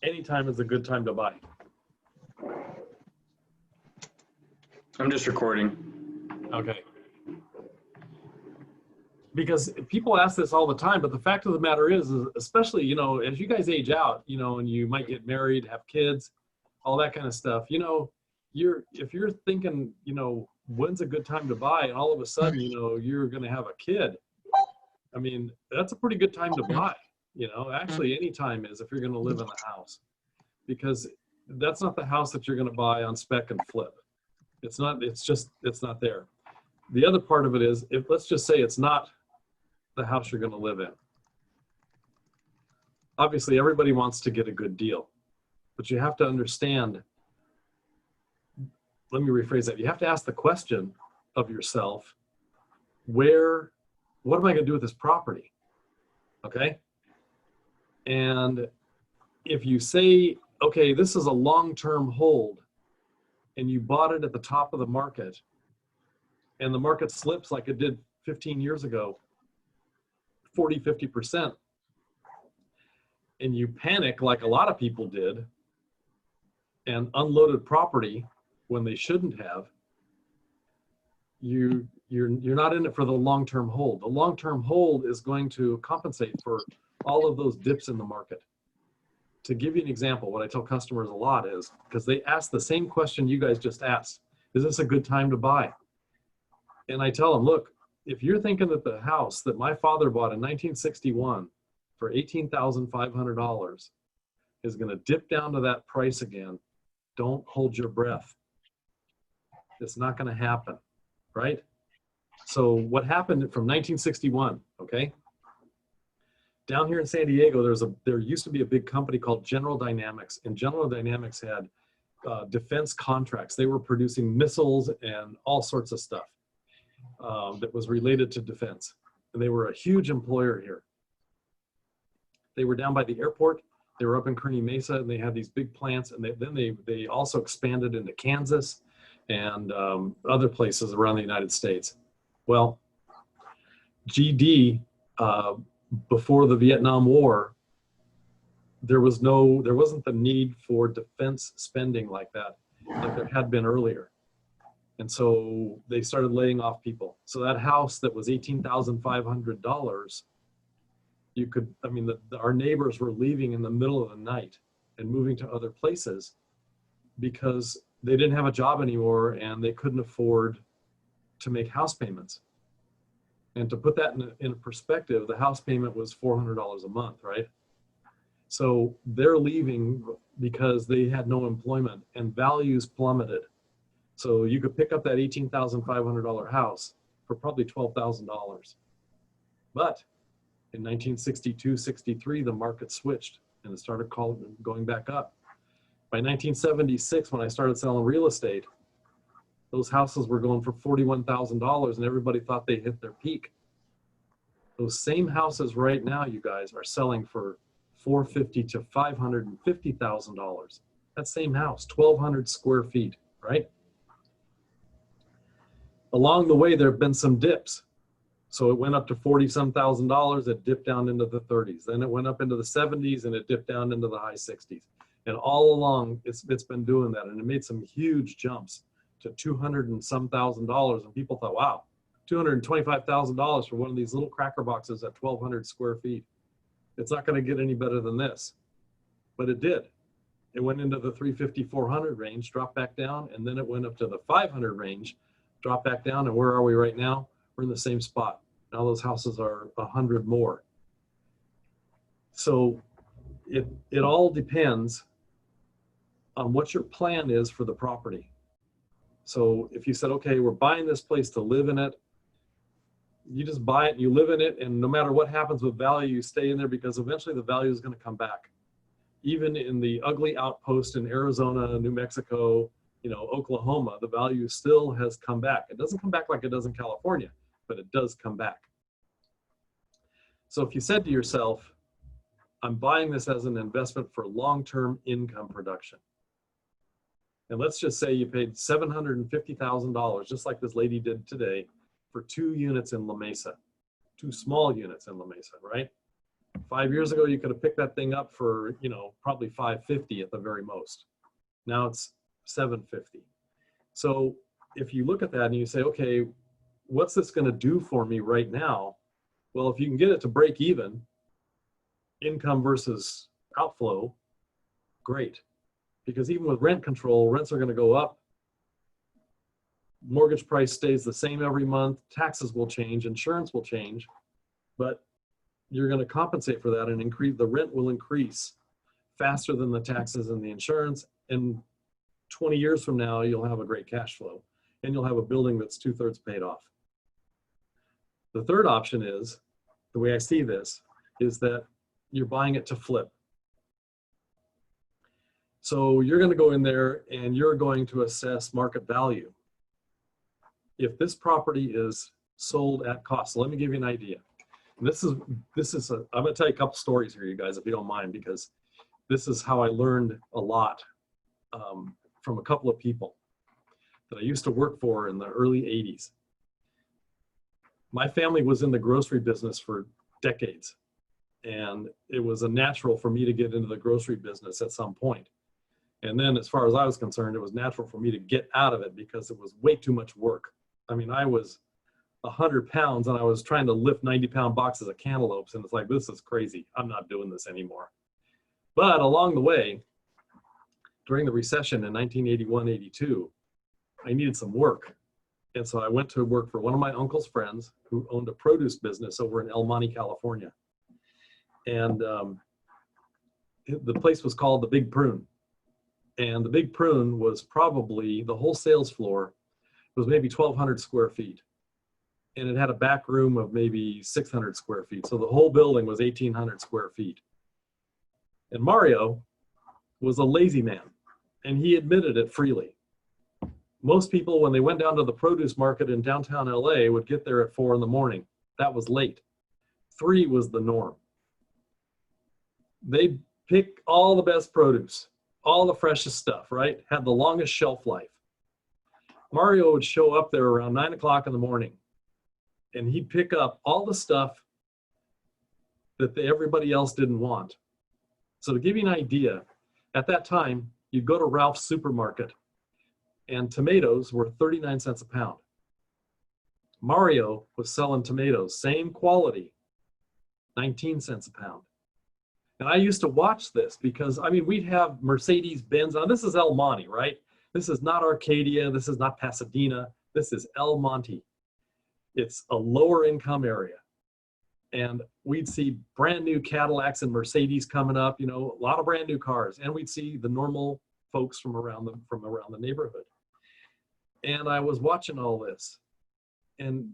Anytime is a good time to buy. I'm just recording. Okay. Because people ask this all the time, but the fact of the matter is especially, you know, as you guys age out, you know, and you might get married, have kids, all that kind of stuff, you know, if you're thinking, you know, when's a good time to buy, and all of a sudden, you know, you're going to have a kid. I mean, that's a pretty good time to buy, you know, actually any time is if you're going to live in the house, because that's not the house that you're going to buy on spec and flip. It's not, it's not there. The other part of it is, if let's just say it's not the house you're going to live in. Obviously, everybody wants to get a good deal, but you have to understand, let me rephrase that. You have to ask the question of yourself, what am I going to do with this property? Okay. And if you say, okay, this is a long-term hold, and you bought it at the top of the market, and the market slips like it did 15 years ago, 40, 50%, and you panic like a lot of people did and unloaded property when they shouldn't have, you're not in it for the long-term hold. The long-term hold is going to compensate for all of those dips in the market. To give you an example, what I tell customers a lot is, because they ask the same question you guys just asked, is this a good time to buy? And I tell them, look, if you're thinking that the house that my father bought in 1961 for $18,500 is going to dip down to that price again, don't hold your breath. It's not going to happen, right? So what happened from 1961, okay? Down here in San Diego, there used to be a big company called General Dynamics, and General Dynamics had defense contracts. They were producing missiles and all sorts of stuff that was related to defense. And they were a huge employer here. They were down by the airport. They were up in Kearney Mesa, and they had these big plants. And then they also expanded into Kansas and other places around the United States. Well, GD, before the Vietnam War, there wasn't the need for defense spending like that, like there had been earlier. And so they started laying off people. So that house that was $18,500, our neighbors were leaving in the middle of the night and moving to other places because they didn't have a job anymore and they couldn't afford to make house payments. And to put that in perspective, the house payment was $400 a month, right? So they're leaving because they had no employment and values plummeted. So you could pick up that $18,500 house for probably $12,000. But in 1962, 63, the market switched and it started going back up. By 1976, when I started selling real estate, those houses were going for $41,000 and everybody thought they hit their peak. Those same houses right now, you guys, are selling for $450,000 to $550,000. That same house, 1,200 square feet, right? Along the way, there have been some dips. So it went up to $40-some thousand, it dipped down into the 30s. Then it went up into the 70s and it dipped down into the high 60s. And all along, it's been doing that. And it made some huge jumps to $200-and-some thousand, and people thought, wow, $225,000 for one of these little cracker boxes at 1,200 square feet. It's not going to get any better than this. But it did. It went into the 350, 400 range, dropped back down, and then it went up to the 500 range, dropped back down, and where are we right now? We're in the same spot. Now those houses are 100 more. So it all depends on what your plan is for the property. So if you said, okay, we're buying this place to live in it, you just buy it and you live in it, and no matter what happens with value, you stay in there because eventually the value is going to come back. Even in the ugly outpost in Arizona, New Mexico, you know, Oklahoma, the value still has come back. It doesn't come back like it does in California, but it does come back. So if you said to yourself, I'm buying this as an investment for long-term income production, and let's just say you paid $750,000, just like this lady did today, for 2 units in La Mesa, 2 small units in La Mesa, right? 5 years ago, you could have picked that thing up for, probably $550 at the very most. Now it's $750. So if you look at that and you say, okay, what's this going to do for me right now? Well, if you can get it to break even, income versus outflow, great. Because even with rent control, rents are going to go up. Mortgage price stays the same every month. Taxes will change. Insurance will change. But you're going to compensate for that and increase. The rent will increase faster than the taxes and the insurance. And 20 years from now, you'll have a great cash flow. And you'll have a building that's 2/3 paid off. The third option is, the way I see this, is that you're buying it to flip. So you're going to go in there and you're going to assess market value. If this property is sold at cost, so let me give you an idea. And I'm going to tell you a couple stories here, you guys, if you don't mind, because this is how I learned a lot from a couple of people that I used to work for in the early 80s. My family was in the grocery business for decades, and it was a natural for me to get into the grocery business at some point. And then as far as I was concerned, it was natural for me to get out of it because it was way too much work. I mean, I was 100 pounds and I was trying to lift 90-pound boxes of cantaloupes, and it's like, this is crazy. I'm not doing this anymore. But along the way, during the recession in 1981-82, I needed some work. And so I went to work for one of my uncle's friends who owned a produce business over in El Monte, California. And the place was called the Big Prune. And the Big Prune was probably, the whole sales floor was maybe 1,200 square feet. And it had a back room of maybe 600 square feet. So the whole building was 1,800 square feet. And Mario was a lazy man, and he admitted it freely. Most people, when they went down to the produce market in downtown LA, would get there at 4 in the morning. That was late. 3 was the norm. They'd pick all the best produce, all the freshest stuff, right? Had the longest shelf life. Mario would show up there around 9 o'clock in the morning, and he'd pick up all the stuff that everybody else didn't want. So to give you an idea, at that time, you'd go to Ralph's supermarket, and tomatoes were 39 cents a pound. Mario was selling tomatoes, same quality, 19 cents a pound. And I used to watch this because, I mean, we'd have Mercedes-Benz. Now, this is El Monte, right? This is not Arcadia. This is not Pasadena. This is El Monte. It's a lower income area. And we'd see brand new Cadillacs and Mercedes coming up, a lot of brand new cars. And we'd see the normal folks from around the neighborhood. And I was watching all this. And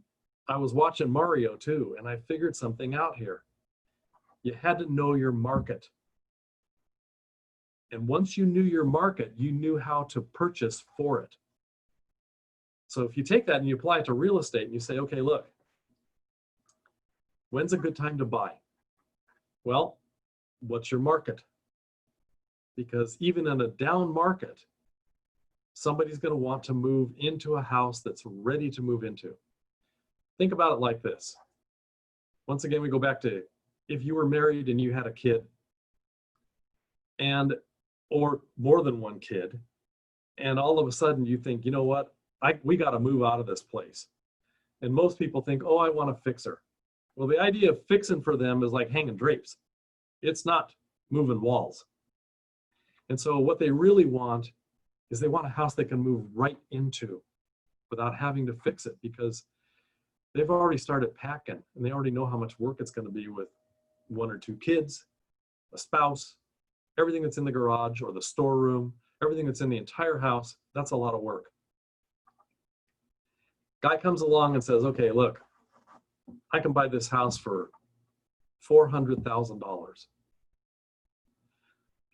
I was watching Mario too. And I figured something out here. You had to know your market. And once you knew your market, you knew how to purchase for it. So if you take that and you apply it to real estate and you say, okay, look, when's a good time to buy? Well, what's your market? Because even in a down market, somebody's going to want to move into a house that's ready to move into. Think about it like this. Once again, we go back to if you were married and you had a kid, or more than one kid, and all of a sudden you think, you know what, we got to move out of this place. And most people think, oh, I want a fixer. Well, the idea of fixing for them is like hanging drapes. It's not moving walls. And so what they really want is they want a house they can move right into without having to fix it, because they've already started packing and they already know how much work it's going to be with 1 or 2 kids, a spouse, everything that's in the garage or the storeroom, everything that's in the entire house. That's a lot of work. Guy comes along and says, okay, look, I can buy this house for $400,000.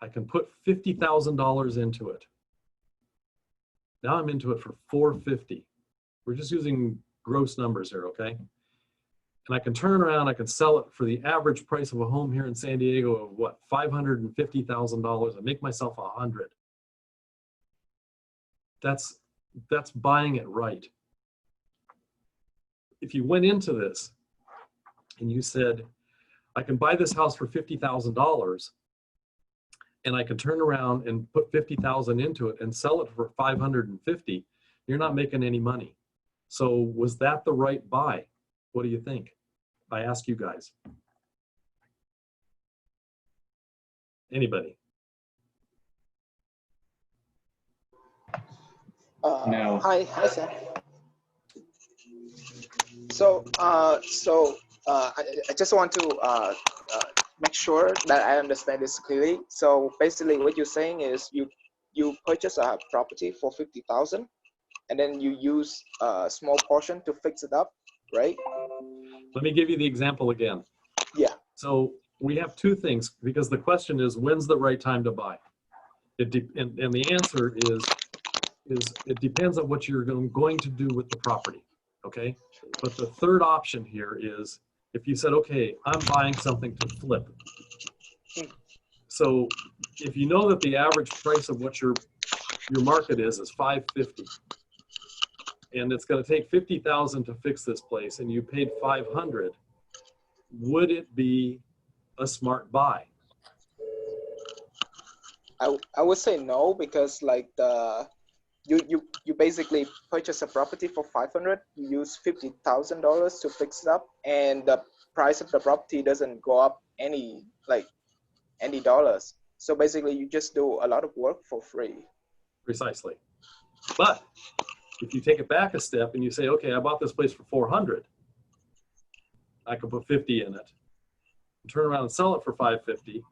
I can put $50,000 into it. Now I'm into it for $450,000. We're just using gross numbers here, okay? And I can turn around, I can sell it for the average price of a home here in San Diego of what, $550,000, and make myself $100,000. That's buying it right. If you went into this and you said, I can buy this house for $50,000 and I can turn around and put 50,000 into it and sell it for 550. You're not making any money. So was that the right buy? What do you think? I ask you guys. Anybody? No. Hi, Sam. I just want to make sure that I understand this clearly. So basically, what you're saying is you purchase a property for 50,000, and then you use a small portion to fix it up, right? Let me give you the example again. Yeah. So we have two things, because the question is, when's the right time to buy? And the answer is it depends on what you're going to do with the property, okay? But the third option here is if you said, okay, I'm buying something to flip. So if you know that the average price of what your market is $550, and it's going to take 50,000 to fix this place, and you paid 500, would it be a smart buy? I would say no, because like you basically purchase a property for 500, you use $50,000 to fix it up, and the price of the property doesn't go up any dollars. So basically, you just do a lot of work for free. Precisely. But if you take it back a step and you say, okay, I bought this place for 400, I can put 50 in it, and turn around and sell it for 550.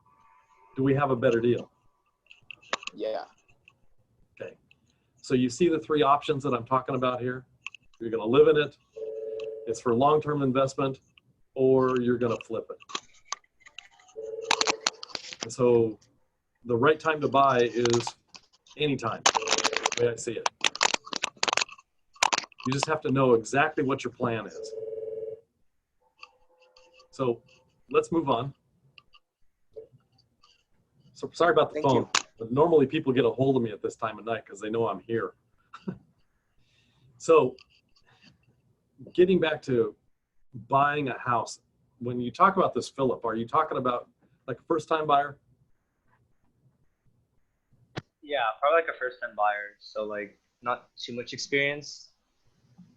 Do we have a better deal? Yeah. Okay. So you see the three options that I'm talking about here? You're going to live in it, it's for long-term investment, or you're going to flip it. And so the right time to buy is anytime, the way I see it. You just have to know exactly what your plan is. So let's move on. So sorry about the Thank phone. you. But normally people get a hold of me at this time of night because they know I'm here. So getting back to buying a house, when you talk about this, Philip, are you talking about like a first-time buyer? Yeah, probably like a first-time buyer. So like not too much experience.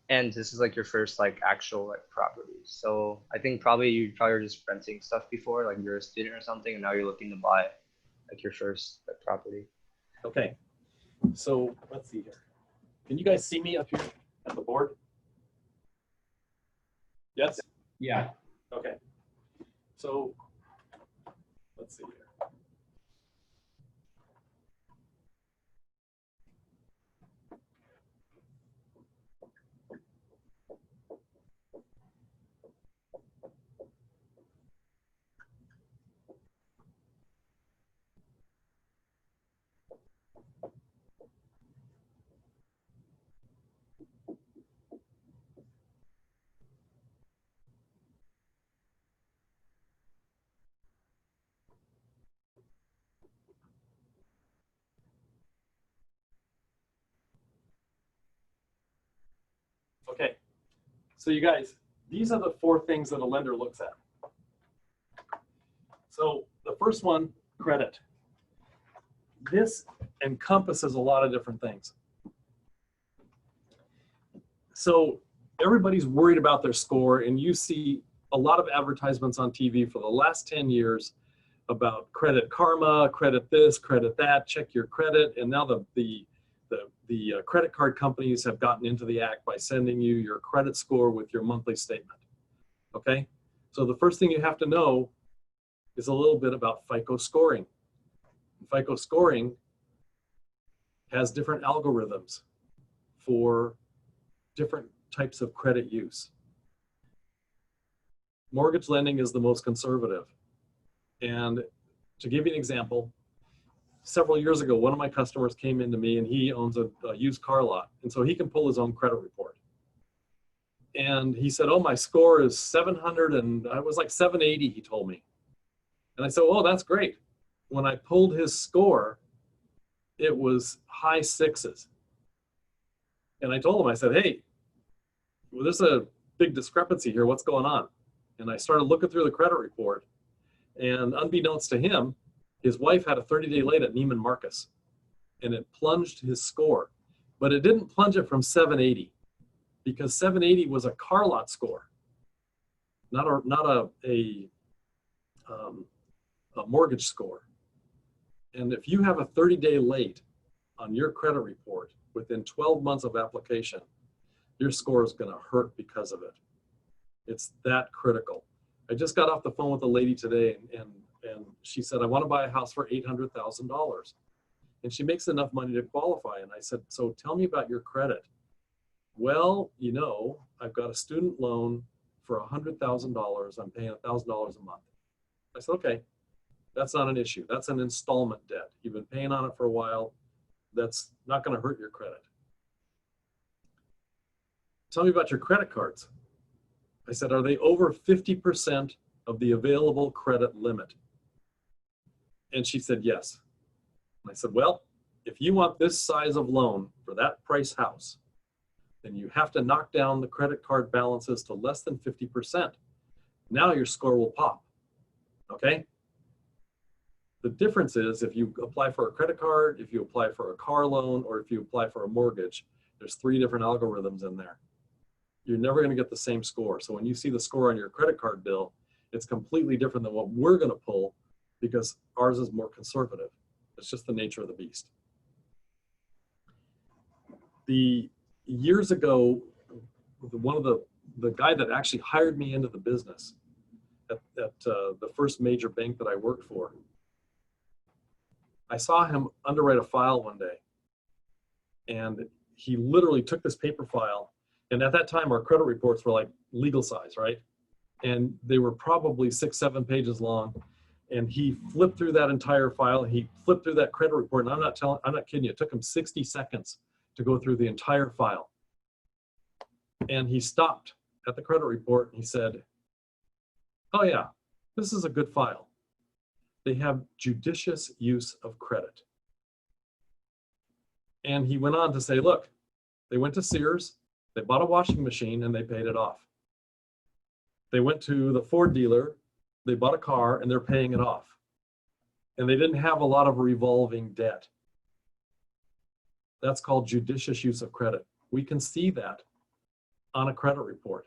And this is like your first like actual like property. So I think probably you were just renting stuff before, like you're a student or something, and now you're looking to buy like your first like property. Okay. So let's see here. Can you guys see me up here at the board? Yes? Yeah. Okay. So let's see here. Okay, so you guys, these are the four things that a lender looks at. So the first one, credit. This encompasses a lot of different things. So everybody's worried about their score, and you see a lot of advertisements on TV for the last 10 years about credit karma, credit this, credit that, check your credit, and now the credit card companies have gotten into the act by sending you your credit score with your monthly statement, okay? So the first thing you have to know is a little bit about FICO scoring. FICO scoring has different algorithms for different types of credit use. Mortgage lending is the most conservative. And to give you an example, several years ago, one of my customers came into me and he owns a used car lot. And so he can pull his own credit report. And he said, oh, my score is 700 and I was like 780, he told me. And I said, oh, that's great. When I pulled his score, it was high sixes. And I told him, I said, hey, well, there's a big discrepancy here. What's going on? And I started looking through the credit report. And unbeknownst to him, his wife had a 30-day late at Neiman Marcus, and it plunged his score. But it didn't plunge it from 780, because 780 was a car lot score, not a mortgage score. And if you have a 30-day late on your credit report within 12 months of application, your score is going to hurt because of it. It's that critical. I just got off the phone with a lady today, and she said, I want to buy a house for $800,000. And she makes enough money to qualify. And I said, so tell me about your credit. Well, you know, I've got a student loan for $100,000. I'm paying $1,000 a month. I said, okay, that's not an issue. That's an installment debt. You've been paying on it for a while. That's not going to hurt your credit. Tell me about your credit cards. I said, are they over 50% of the available credit limit? And she said, yes. And I said, well, if you want this size of loan for that price house, then you have to knock down the credit card balances to less than 50%. Now your score will pop, okay? The difference is if you apply for a credit card, if you apply for a car loan, or if you apply for a mortgage, there's 3 different algorithms in there. You're never going to get the same score. So when you see the score on your credit card bill, it's completely different than what we're going to pull because ours is more conservative. It's just the nature of the beast. The years ago, one of the guy that actually hired me into the business at the first major bank that I worked for, I saw him underwrite a file one day, and he literally took this paper file, and at that time our credit reports were like legal size, right? And they were probably 6-7 pages long, and he flipped through that entire file. He flipped through that credit report, and I'm not kidding you, it took him 60 seconds to go through the entire file. And he stopped at the credit report and he said, oh yeah, this is a good file. They have judicious use of credit. And he went on to say, look, they went to Sears, they bought a washing machine and they paid it off. They went to the Ford dealer, they bought a car and they're paying it off. And they didn't have a lot of revolving debt. That's called judicious use of credit. We can see that on a credit report.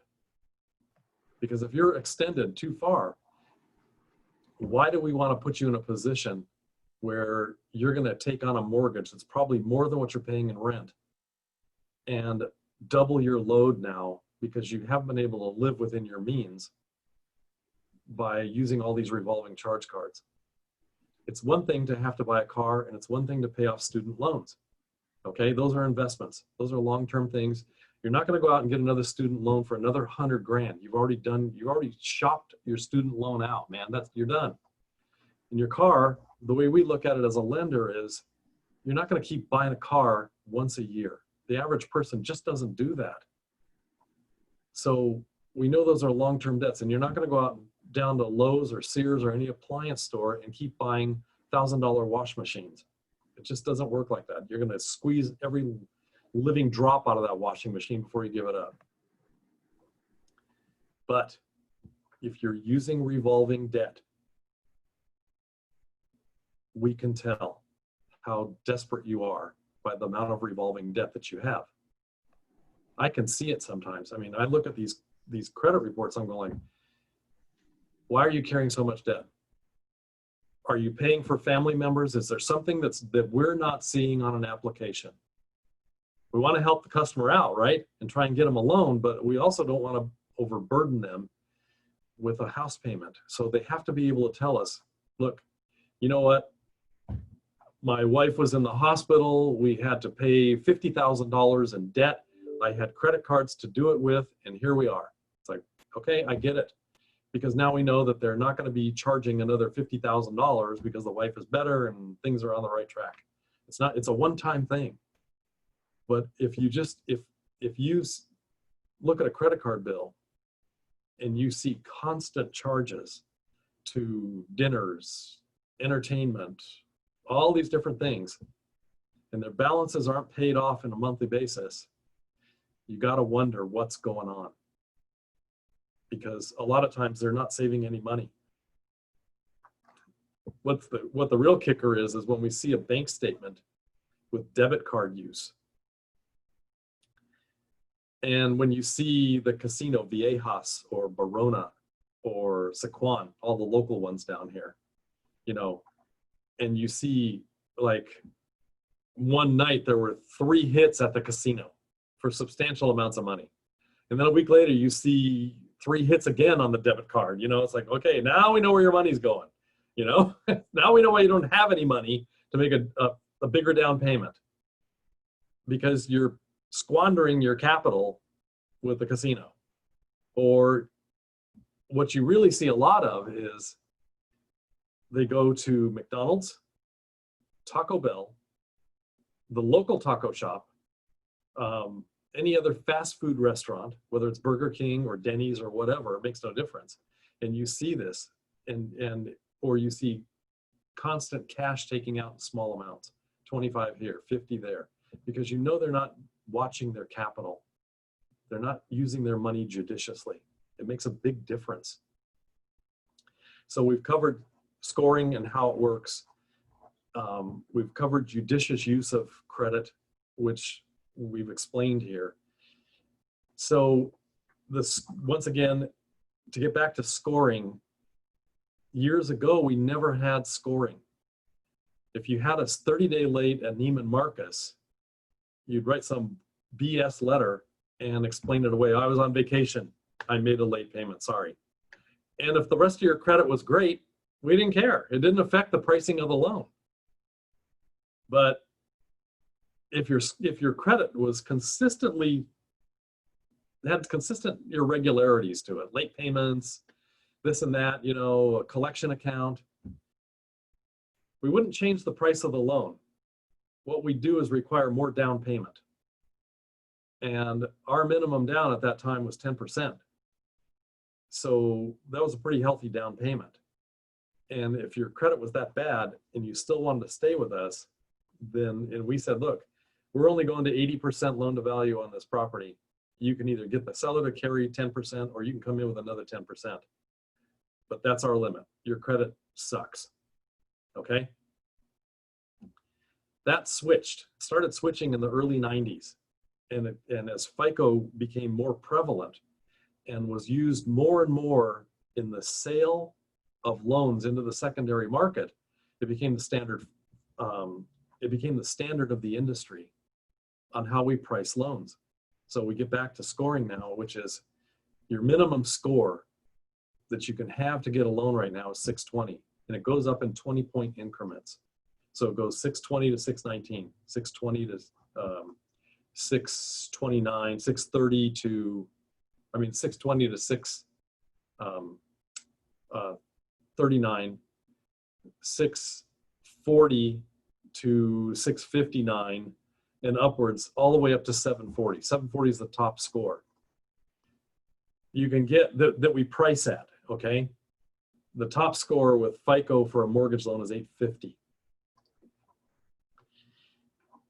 Because if you're extended too far, why do we want to put you in a position where you're going to take on a mortgage that's probably more than what you're paying in rent and double your load now because you haven't been able to live within your means by using all these revolving charge cards? It's one thing to have to buy a car, and it's one thing to pay off student loans. Okay, those are investments. Those are long-term things. You're not going to go out and get another student loan for another $100 grand. You've already shopped your student loan out, man. You're done. In your car, the way we look at it as a lender is you're not going to keep buying a car once a year. The average person just doesn't do that. So we know those are long-term debts, and you're not going to go out down to Lowe's or Sears or any appliance store and keep buying $1,000 wash machines. It just doesn't work like that. You're going to squeeze every living drop out of that washing machine before you give it up. But if you're using revolving debt, we can tell how desperate you are by the amount of revolving debt that you have. I can see it sometimes. I mean, I look at these credit reports, I'm going, why are you carrying so much debt? Are you paying for family members? Is there something that we're not seeing on an application? We want to help the customer out, right? And try and get them a loan, but we also don't want to overburden them with a house payment. So they have to be able to tell us, look, you know what? My wife was in the hospital. We had to pay $50,000 in debt. I had credit cards to do it with, and here we are. It's like, okay, I get it. Because now we know that they're not going to be charging another $50,000 because the wife is better and things are on the right track. It's a one-time thing. But if you look at a credit card bill and you see constant charges to dinners, entertainment, all these different things, and their balances aren't paid off on a monthly basis, you got to wonder what's going on. Because a lot of times they're not saving any money. what the real kicker is when we see a bank statement with debit card use. And when you see the casino Viejas or Barona or Sequan, all the local ones down here, you know, and you see like one night there were 3 hits at the casino for substantial amounts of money. And then a week later you see 3 hits again on the debit card. You know, it's like, okay, now we know where your money's going. You know, now we know why you don't have any money to make a bigger down payment, because you're squandering your capital with the casino. Or what you really see a lot of is they go to McDonald's, Taco Bell, the local taco shop, any other fast food restaurant, whether it's Burger King or Denny's or whatever, it makes no difference. And you see this, or you see constant cash taking out in small amounts, 25 here, 50 there, because you know they're not watching their capital. They're not using their money judiciously. It makes a big difference. So we've covered scoring and how it works. We've covered judicious use of credit, which we've explained here. So this, once again, to get back to scoring, years ago, we never had scoring. If you had a 30-day late at Neiman Marcus, you'd write some BS letter and explain it away. I was on vacation. I made a late payment, sorry. And if the rest of your credit was great, we didn't care. It didn't affect the pricing of the loan. But if your credit was consistently, had consistent irregularities to it, late payments, this and that, you know, a collection account, we wouldn't change the price of the loan. What we do is require more down payment. And our minimum down at that time was 10%. So that was a pretty healthy down payment. And if your credit was that bad and you still wanted to stay with us, then, and we said, look, we're only going to 80% loan to value on this property. You can either get the seller to carry 10% or you can come in with another 10%. But that's our limit. Your credit sucks, okay? That started switching in the early 90s. And as FICO became more prevalent and was used more and more in the sale of loans into the secondary market, it became the standard. It became the standard of the industry on how we price loans. So we get back to scoring now, which is your minimum score that you can have to get a loan right now is 620, and it goes up in 20-point increments. So it goes 620 to 619, 620 to 629, 630 to, 620 to 639, 640 to 659, and upwards all the way up to 740. 740 is the top score you can get that we price at, okay? The top score with FICO for a mortgage loan is 850.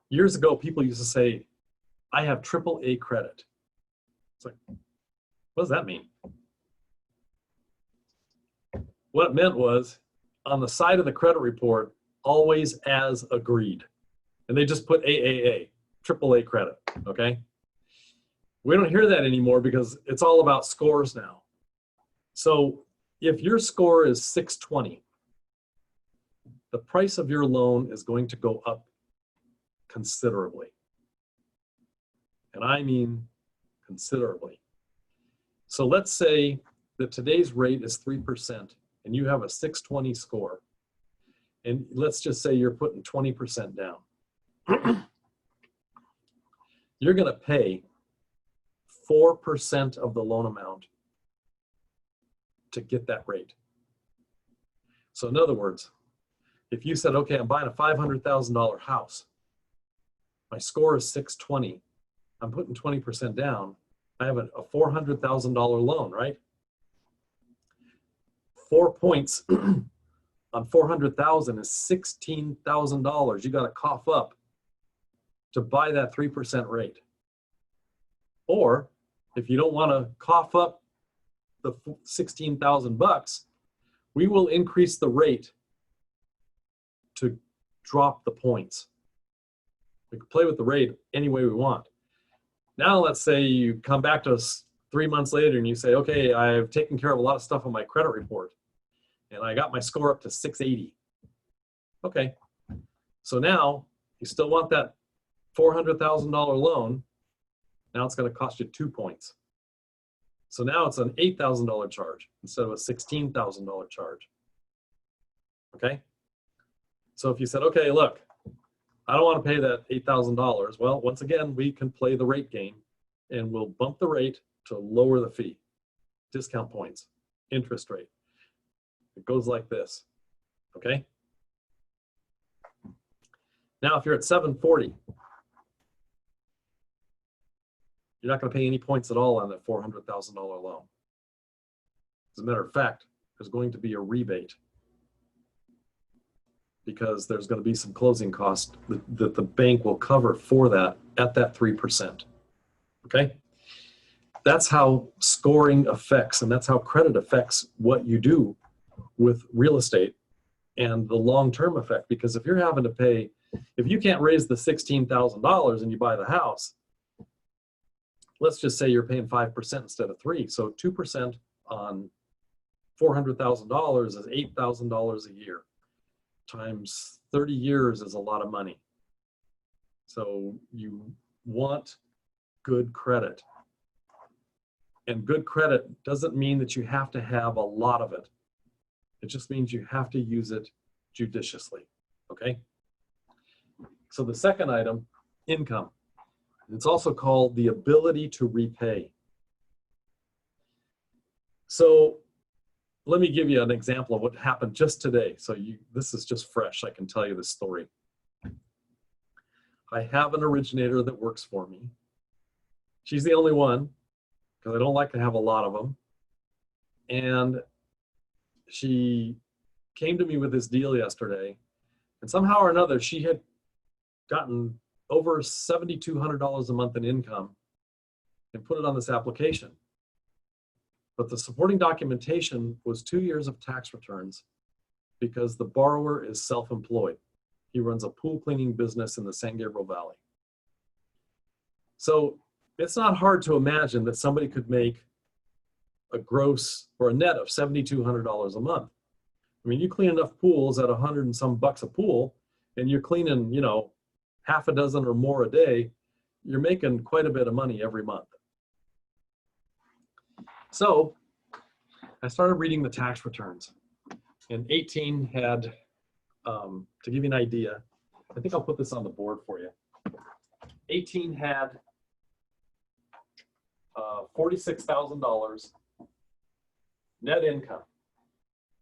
Years ago, people used to say, I have AAA credit. It's like, what does that mean? What it meant was, on the side of the credit report, always as agreed. And they just put AAA, AAA credit, okay? We don't hear that anymore because it's all about scores now. So if your score is 620, the price of your loan is going to go up considerably. And I mean considerably. So let's say that today's rate is 3% and you have a 620 score. And let's just say you're putting 20% down. You're going to pay 4% of the loan amount to get that rate. So in other words, if you said, okay, I'm buying a $500,000 house, my score is 620, I'm putting 20% down, I have a $400,000 loan, right? 4 points on 400,000 is $16,000 you got to cough up to buy that 3% rate. Or if you don't want to cough up the 16,000 bucks, we will increase the rate to drop the points. We can play with the rate any way we want. Now, let's say you come back to us 3 months later and you say, okay, I've taken care of a lot of stuff on my credit report and I got my score up to 680. Okay, so now you still want that $400,000 loan. Now it's going to cost you 2 points. So now it's an $8,000 charge instead of a $16,000 charge. Okay, so if you said, okay, look, I don't want to pay that $8,000. Well, once again, we can play the rate game and we'll bump the rate to lower the fee, discount points, interest rate. It goes like this, okay? Now, if you're at 740, you're not going to pay any points at all on that $400,000 loan. As a matter of fact, there's going to be a rebate because there's going to be some closing costs that the bank will cover for that at that 3%. Okay? That's how scoring affects, and that's how credit affects what you do with real estate and the long-term effect. Because if you're having to pay, if you can't raise the $16,000 and you buy the house, let's just say you're paying 5% instead of 3%. So 2% on $400,000 is $8,000 a year. Times 30 years is a lot of money. So you want good credit. And good credit doesn't mean that you have to have a lot of it. It just means you have to use it judiciously, okay? So the second item, income. It's also called the ability to repay. So let me give you an example of what happened just today. So this is just fresh. I can tell you this story. I have an originator that works for me. She's the only one because I don't like to have a lot of them. And she came to me with this deal yesterday. And somehow or another, she had gotten over $7,200 a month in income and put it on this application. But the supporting documentation was 2 years of tax returns because the borrower is self-employed. He runs a pool cleaning business in the San Gabriel Valley. So it's not hard to imagine that somebody could make a gross or a net of $7,200 a month. I mean, you clean enough pools at $100 and some bucks a pool, and you're cleaning, you know, half a dozen or more a day, you're making quite a bit of money every month. So I started reading the tax returns, and 18 had, to give you an idea, I think I'll put this on the board for you. 18 had $46,000 net income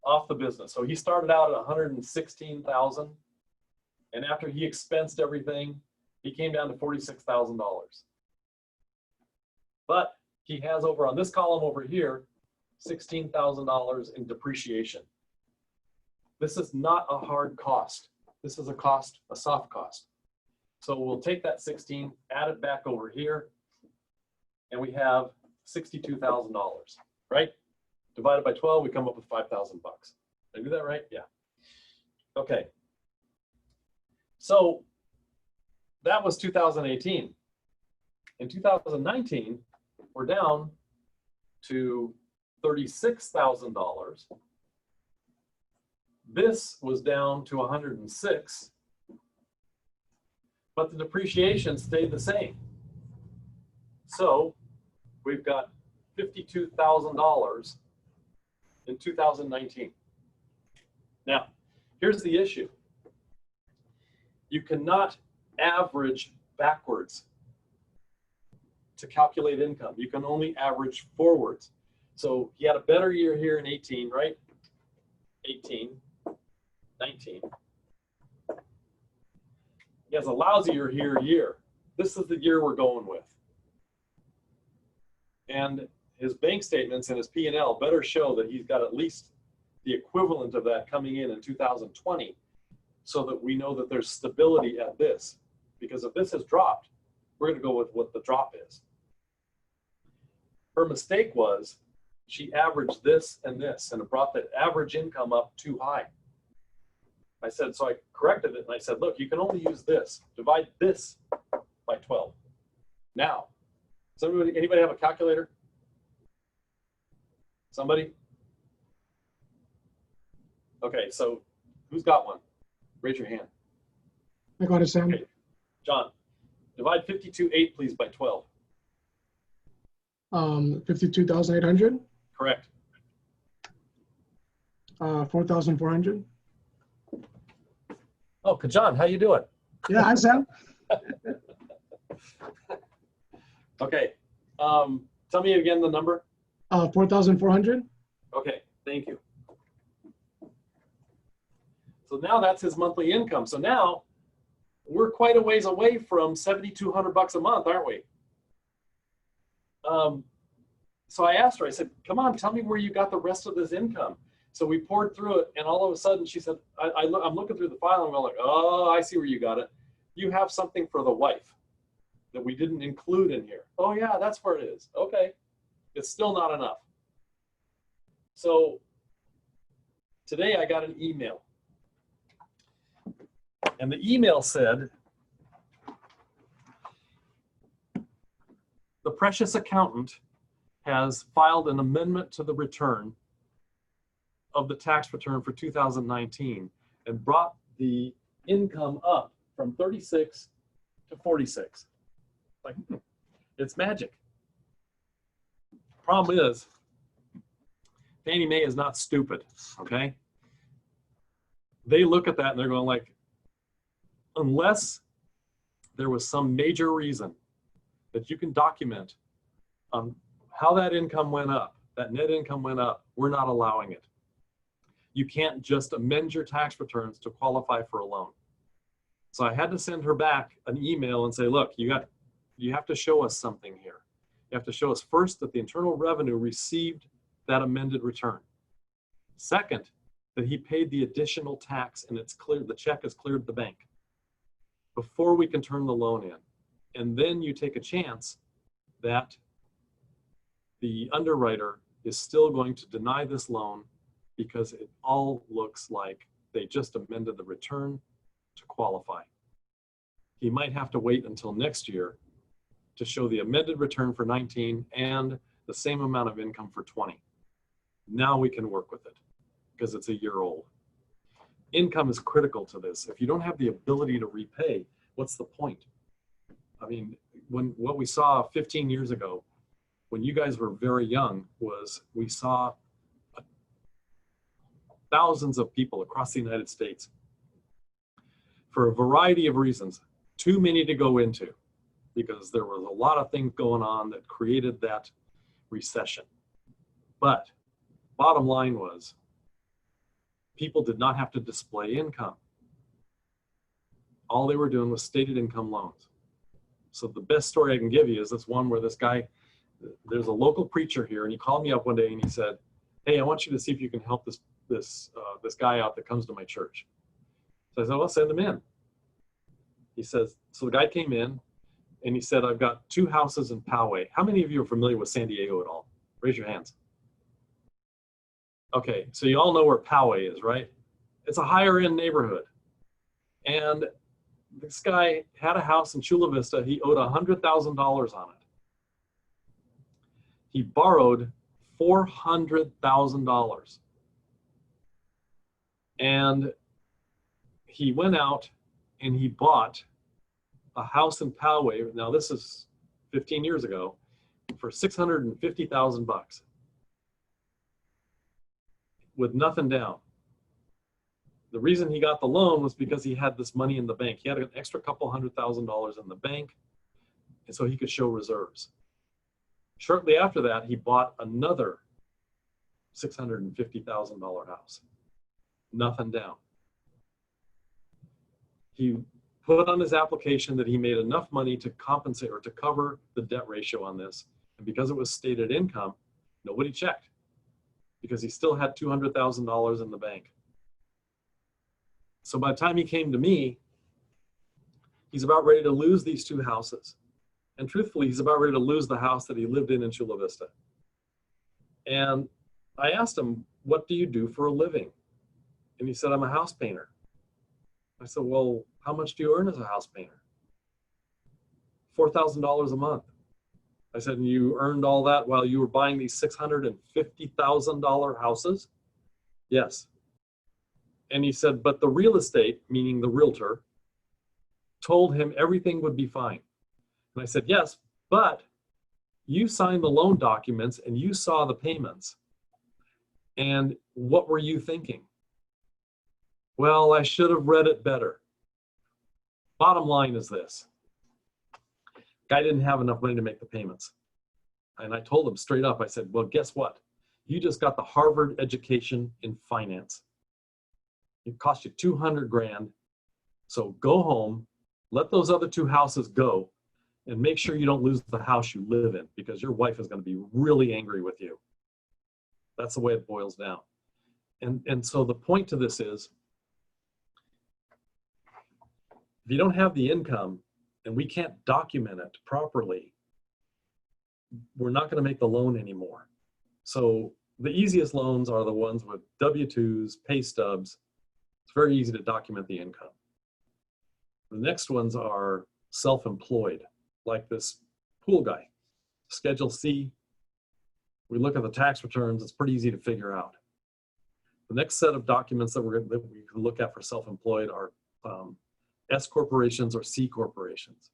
off the business. So he started out at $116,000, and after he expensed everything, he came down to $46,000. But he has over on this column over here, $16,000 in depreciation. This is not a hard cost. This is a cost, a soft cost. So we'll take that 16, add it back over here, and we have $62,000, right? Divided by 12, we come up with 5,000 bucks. Did I do that right? Yeah. Okay. So that was 2018. In 2019, we're down to $36,000. This was down to 106, but the depreciation stayed the same. So we've got $52,000 in 2019. Now, here's the issue. You cannot average backwards to calculate income. You can only average forwards. So he had a better year here in 18, right? 18, 19. He has a lousier year. This is the year we're going with. And his bank statements and his P&L better show that he's got at least the equivalent of that coming in 2020, so that we know that there's stability at this. Because if this has dropped, we're going to go with what the drop is. Her mistake was she averaged this and this, and it brought the average income up too high. I said, so I corrected it and I said, look, you can only use this. Divide this by 12. Now, anybody have a calculator? Somebody? Okay, so who's got one? Raise your hand. I got it, Sam. Okay. John, divide 52.8, please, by 12. 52,800. Correct. 4,400. Oh, Kajan, how you doing? Yeah, hi, Sam. Okay. Tell me again the number. 4,400. Okay, thank you. So now that's his monthly income. So now we're quite a ways away from $7,200 a month, aren't we? So I asked her, I said, come on, tell me where you got the rest of this income. So we poured through it, and all of a sudden she said, I'm looking through the file, and I'm like, oh, I see where you got it. You have something for the wife that we didn't include in here. Oh yeah, that's where it is. Okay, it's still not enough. So today I got an email, and the email said, the precious accountant has filed an amendment to the return of the tax return for 2019 and brought the income up from 36 to 46. Like, it's magic. Problem is, Fannie Mae is not stupid, okay? They look at that and they're going like, unless there was some major reason that you can document on how that income went up, that net income went up, we're not allowing it. You can't just amend your tax returns to qualify for a loan. So I had to send her back an email and say, look, you have to show us something here. You have to show us first that the Internal Revenue received that amended return. Second, that he paid the additional tax and it's cleared, the check has cleared the bank before we can turn the loan in. And then you take a chance that the underwriter is still going to deny this loan because it all looks like they just amended the return to qualify. He might have to wait until next year to show the amended return for 19 and the same amount of income for 20. Now we can work with it because it's a year old. Income is critical to this. If you don't have the ability to repay, what's the point? I mean, what we saw 15 years ago, when you guys were very young, was we saw thousands of people across the United States, for a variety of reasons, too many to go into, because there was a lot of things going on that created that recession. But bottom line was, people did not have to display income. All they were doing was stated income loans. So the best story I can give you is this one where this guy, there's a local preacher here, and he called me up one day and he said, hey, I want you to see if you can help this guy out that comes to my church. So I said, well, send him in. He says, so the guy came in and he said, I've got 2 houses in Poway. How many of you are familiar with San Diego at all? Raise your hands. Okay, so you all know where Poway is, right? It's a higher end neighborhood. And this guy had a house in Chula Vista. He owed $100,000 on it. He borrowed $400,000. And he went out and he bought a house in Poway. Now this is 15 years ago for $650,000 with nothing down. The reason he got the loan was because he had this money in the bank. He had an extra couple $100,000 in the bank, and so he could show reserves. Shortly after that, he bought another $650,000 house. Nothing down. He put on his application that he made enough money to compensate or to cover the debt ratio on this. And because it was stated income, nobody checked because he still had $200,000 in the bank. So by the time he came to me, he's about ready to lose these 2 houses. And truthfully, he's about ready to lose the house that he lived in Chula Vista. And I asked him, what do you do for a living? And he said, I'm a house painter. I said, well, how much do you earn as a house painter? $4,000 a month. I said, and you earned all that while you were buying these $650,000 houses? Yes. And he said, but the real estate, meaning the realtor, told him everything would be fine. And I said, yes, but you signed the loan documents and you saw the payments. And what were you thinking? Well, I should have read it better. Bottom line is this. Guy didn't have enough money to make the payments. And I told him straight up, I said, well, guess what? You just got the Harvard education in finance. It cost you 200 grand. So go home, let those other 2 houses go, and make sure you don't lose the house you live in, because your wife is going to be really angry with you. That's the way it boils down. And so the point to this is, if you don't have the income and we can't document it properly, we're not going to make the loan anymore. So the easiest loans are the ones with W-2s, pay stubs. It's very easy to document the income. The next ones are self-employed, like this pool guy. Schedule C, we look at the tax returns, it's pretty easy to figure out. The next set of documents that we can look at for self-employed are S corporations or C corporations.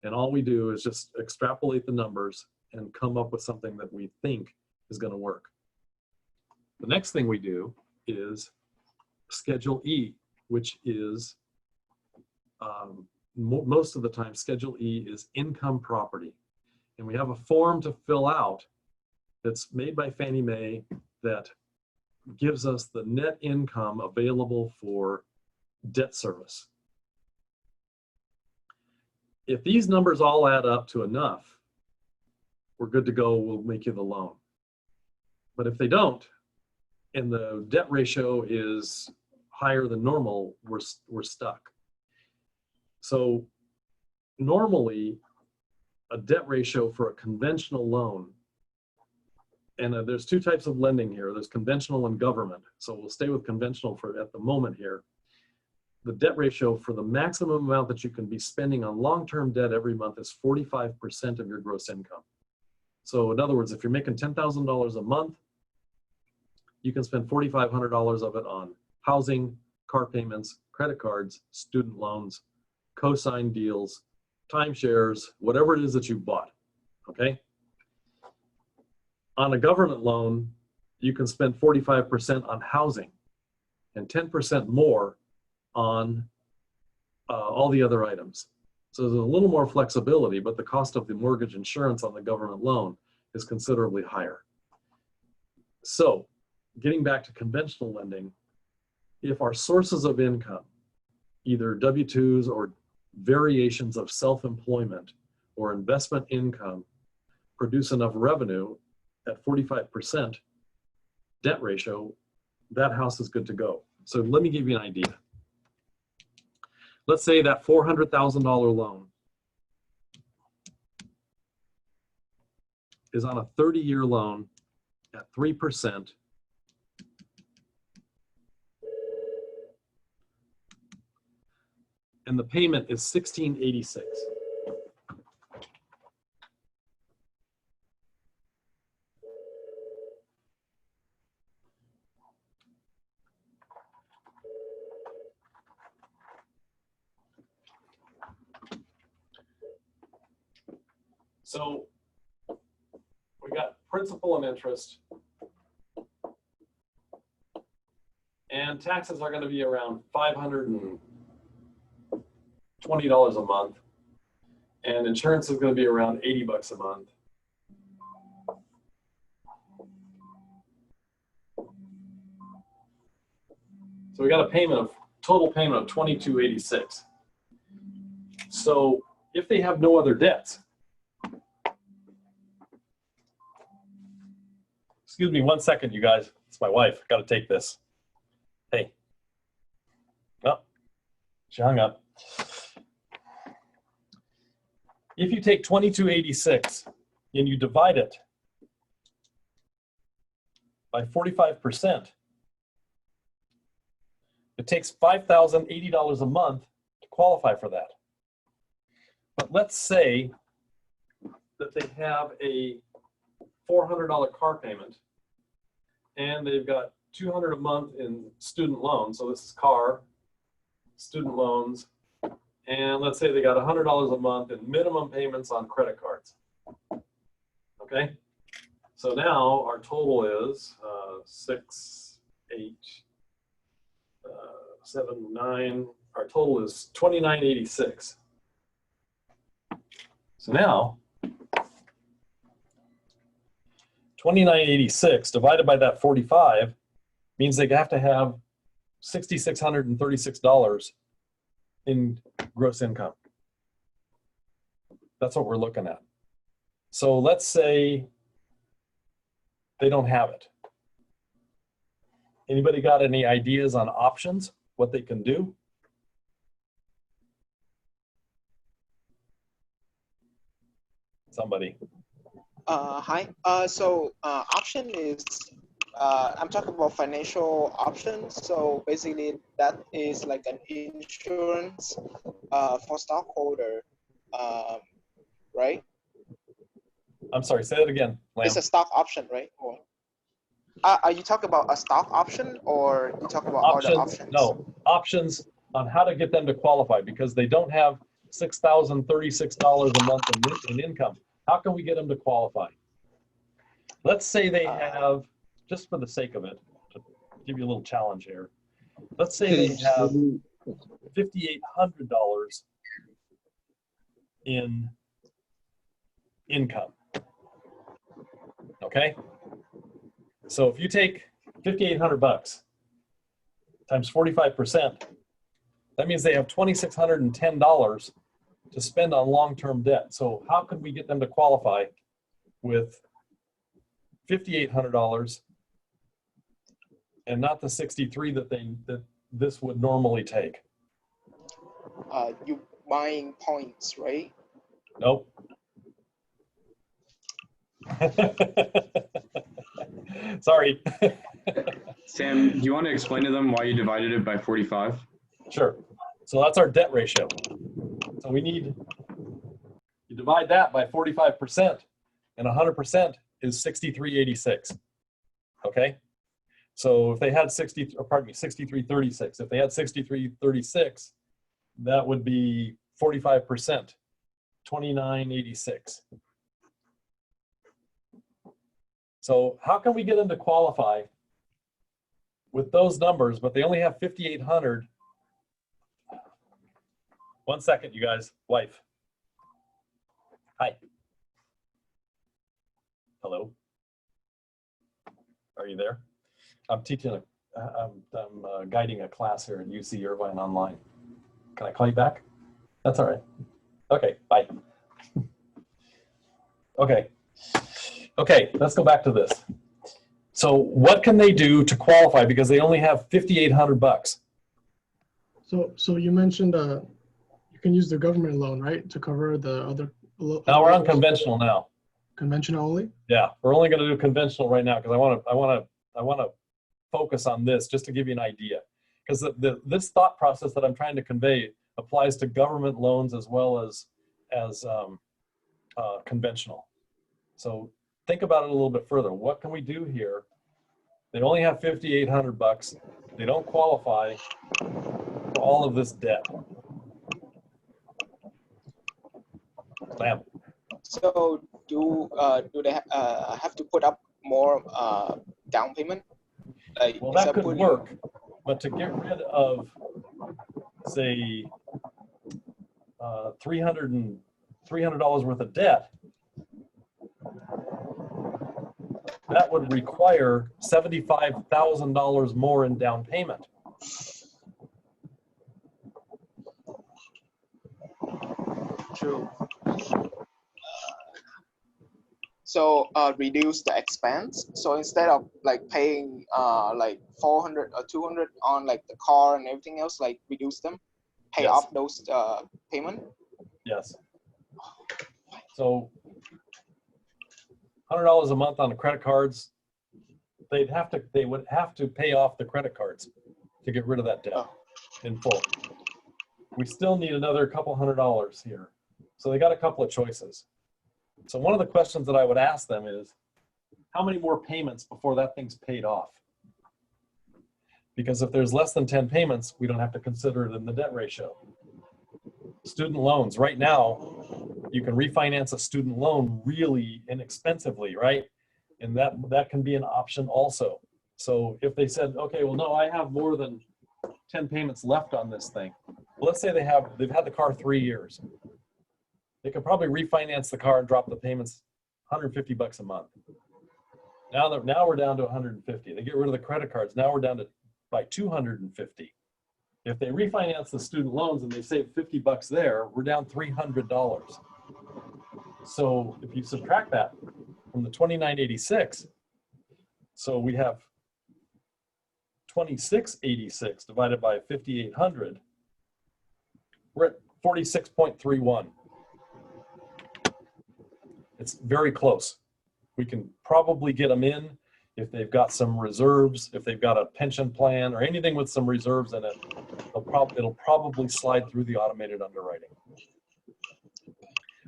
And all we do is just extrapolate the numbers and come up with something that we think is going to work. The next thing we do is Schedule E, which is most of the time, Schedule E is income property. And we have a form to fill out that's made by Fannie Mae that gives us the net income available for debt service. If these numbers all add up to enough, we're good to go, we'll make you the loan. But if they don't, and the debt ratio is higher than normal, we're stuck. So normally, a debt ratio for a conventional loan, and there's 2 types of lending here. There's conventional and government. So we'll stay with conventional for at the moment here. The debt ratio for the maximum amount that you can be spending on long-term debt every month is 45% of your gross income. So in other words, if you're making $10,000 a month, you can spend $4,500 of it on housing, car payments, credit cards, student loans, co-sign deals, timeshares, whatever it is that you bought, okay? On a government loan, you can spend 45% on housing and 10% more on all the other items. So there's a little more flexibility, but the cost of the mortgage insurance on the government loan is considerably higher. So getting back to conventional lending, if our sources of income, either W-2s or variations of self-employment or investment income, produce enough revenue at 45% debt ratio, that house is good to go. So let me give you an idea. Let's say that $400,000 loan is on a 30-year loan at 3%. And the payment is $1,686. So we got principal and interest, and taxes are going to be around $520 a month, and insurance is going to be around $80 a month. So we got a total payment of $2,286. So if they have no other debts, excuse me 1 second, you guys. It's my wife. Got to take this. Hey. Oh, she hung up. If you take 2286 and you divide it by 45%, It takes $5,080 a month to qualify for that. But let's say that they have a $400 car payment and they've got $200 a month in student loans. So this is car, student loans, and let's say they got $100 a month in minimum payments on credit cards. Okay, so now our total is 6, 8, 7, 9. Our total is $2,986. So now, $2,986 divided by that 45 means they have to have $6,636 in gross income. That's what we're looking at. So let's say they don't have it. Anybody got any ideas on options, what they can do? Somebody. Hi. Option is, I'm talking about financial options. So basically, that is like an insurance for stockholder, right? I'm sorry, say that again, Lam. It's a stock option, right? Or are you talking about a stock option, or you talk about other options? No, options on how to get them to qualify because they don't have $6,036 a month in income. How can we get them to qualify? Let's say they have, just for the sake of it, to give you a little challenge here, let's say they have $5,800 in income. Okay? So if you take 5,800 bucks times 45%, that means they have $2,610 to spend on long-term debt. So how could we get them to qualify with $5,800 and not the 63 that this would normally take? You buying points, right? Nope. Sorry. Sam, do you want to explain to them why you divided it by 45? Sure. So that's our debt ratio. So we need, you divide that by 45%, and 100% is 6386. Okay? So if they had 6336, if they had 6336, that would be 45%, 2986. So how can we get them to qualify with those numbers, but they only have 5,800? 1 second, you guys. Wife. Hi. Hello. Are you there? I'm teaching I'm guiding a class here at UC Irvine online. Can I call you back? That's all right. Okay, bye. Okay, let's go back to this. So what can they do to qualify because they only have 5,800 bucks? So you mentioned you can use the government loan, right, to cover the other. Now we're on conventional now. Conventional only? Yeah, we're only going to do conventional right now because I want to focus on this just to give you an idea. Because this thought process that I'm trying to convey applies to government loans as well as conventional. So think about it a little bit further. What can we do here? They only have 5,800 bucks. They don't qualify for all of this debt. Lamb. So do they have to put up more down payment? Like, Well, that could work, but to get rid of, say, $300 worth of debt, that would require $75,000 more in down payment. True. So reduce the expense. So instead of like paying like 400 or 200 on like the car and everything else, like reduce them, pay Yes. off those payment. Yes. So $100 a month on the credit cards, they would have to pay off the credit cards to get rid of that debt Oh. in full. We still need another couple $100 here. So they got a couple of choices. So one of the questions that I would ask them is, how many more payments before that thing's paid off? Because if there's less than 10 payments, we don't have to consider it in the debt ratio. Student loans, right now, you can refinance a student loan really inexpensively, right? And that can be an option also. So if they said, okay, well, no, I have more than 10 payments left on this thing. Well, let's say they've had the car 3 years. They could probably refinance the car and drop the payments $150 a month. Now we're down to 150. They get rid of the credit cards. Now we're down to by 250. If they refinance the student loans and they save $50 there, we're down $300. So if you subtract that from the 2986, so we have 2686 divided by 5800, we're at 46.31. It's very close. We can probably get them in if they've got some reserves, if they've got a pension plan or anything with some reserves in it. It'll probably slide through the automated underwriting.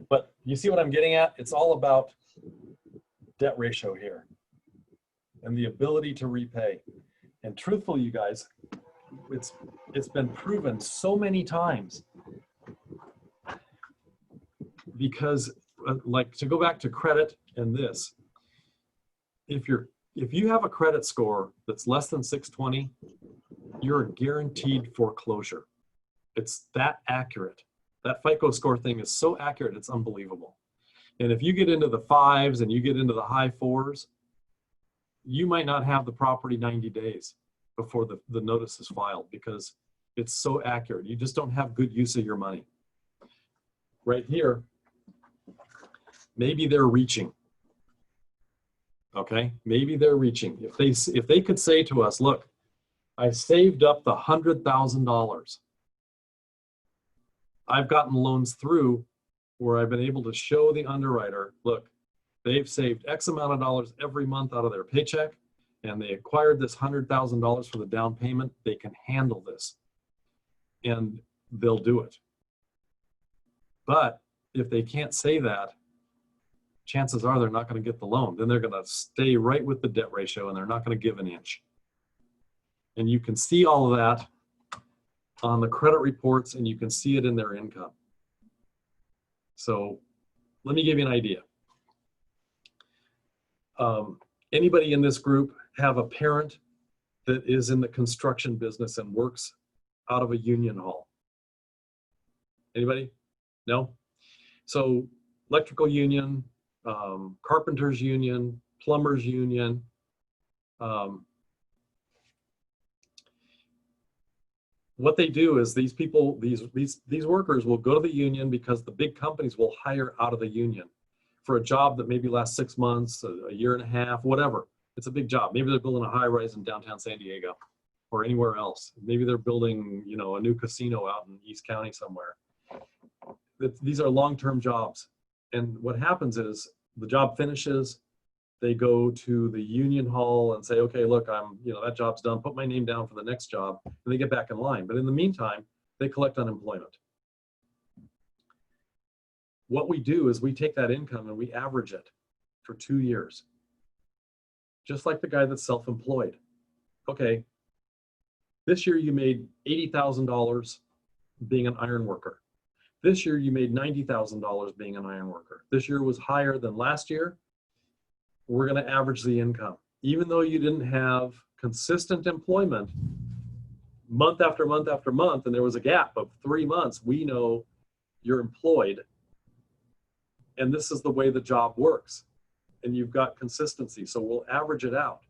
But you see what I'm getting at? It's all about debt ratio here and the ability to repay. And truthfully, you guys, it's been proven so many times, because like, to go back to credit and this, if you have a credit score that's less than 620, you're guaranteed foreclosure. It's that accurate. That FICO score thing is so accurate, it's unbelievable. And if you get into the 5s and you get into the high 4s, you might not have the property 90 days before the notice is filed, because it's so accurate. You just don't have good use of your money. Right here, maybe they're reaching. Okay, maybe they're reaching. If they could say to us, look, I saved up the $100,000. I've gotten loans through where I've been able to show the underwriter, look, they've saved X amount of dollars every month out of their paycheck, and they acquired this $100,000 for the down payment. They can handle this, and they'll do it. But if they can't say that, chances are they're not going to get the loan. Then they're going to stay right with the debt ratio, and they're not going to give an inch. And you can see all of that on the credit reports, and you can see it in their income. So let me give you an idea. Anybody in this group have a parent that is in the construction business and works out of a union hall? Anybody? No? So electrical union, carpenters union, plumbers union, what they do is these people, these workers will go to the union because the big companies will hire out of the union for a job that maybe lasts 6 months, a year and a half, whatever. It's a big job. Maybe they're building a high rise in downtown San Diego or anywhere else. Maybe they're building, you know, a new casino out in East County somewhere. These are long-term jobs. And what happens is the job finishes, they go to the union hall and say, okay, look, that job's done, put my name down for the next job, and they get back in line. But in the meantime, they collect unemployment. What we do is we take that income and we average it for 2 years. Just like the guy that's self-employed. Okay, this year you made $80,000 being an iron worker. This year you made $90,000 being an iron worker. This year was higher than last year. We're going to average the income. Even though you didn't have consistent employment month after month after month, and there was a gap of 3 months, we know you're employed. And this is the way the job works. And you've got consistency. So we'll average it out.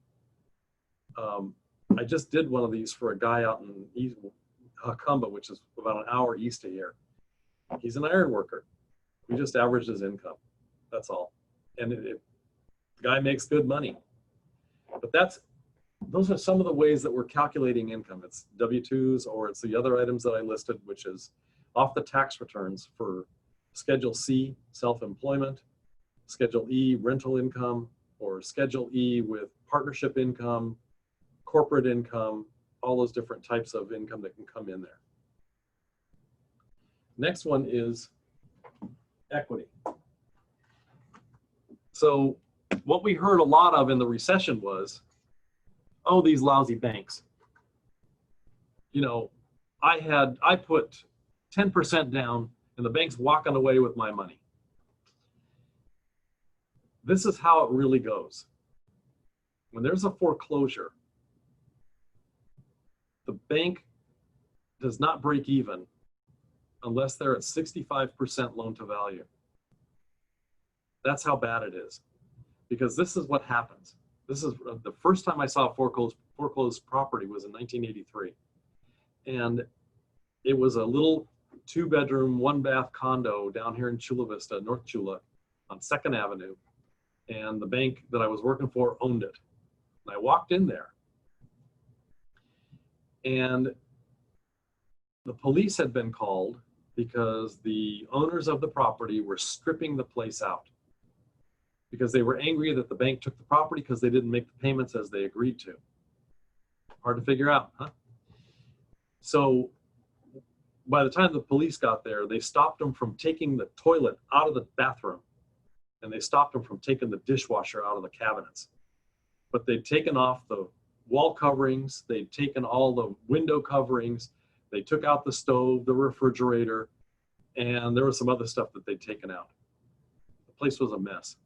I just did one of these for a guy out in Jacumba, which is about an hour east of here. He's an iron worker. We just averaged his income. That's all. And the guy makes good money. But those are some of the ways that we're calculating income. It's W-2s, or it's the other items that I listed, which is off the tax returns for Schedule C, self-employment, Schedule E, rental income, or Schedule E with partnership income, corporate income, all those different types of income that can come in there. Next one is equity. So what we heard a lot of in the recession was, oh, these lousy banks. You know, I put 10% down and the bank's walking away with my money. This is how it really goes. When there's a foreclosure, the bank does not break even unless they're at 65% loan to value. That's how bad it is. Because this is what happens. This is the first time I saw foreclosed property was in 1983. And it was a little 2-bedroom, 1-bath condo down here in Chula Vista, North Chula, on 2nd Avenue. And the bank that I was working for owned it. And I walked in there. And the police had been called because the owners of the property were stripping the place out. Because they were angry that the bank took the property because they didn't make the payments as they agreed to. Hard to figure out, huh? So by the time the police got there, they stopped them from taking the toilet out of the bathroom, and they stopped them from taking the dishwasher out of the cabinets. But they'd taken off the wall coverings, they'd taken all the window coverings, they took out the stove, the refrigerator, and there was some other stuff that they'd taken out. The place was a mess.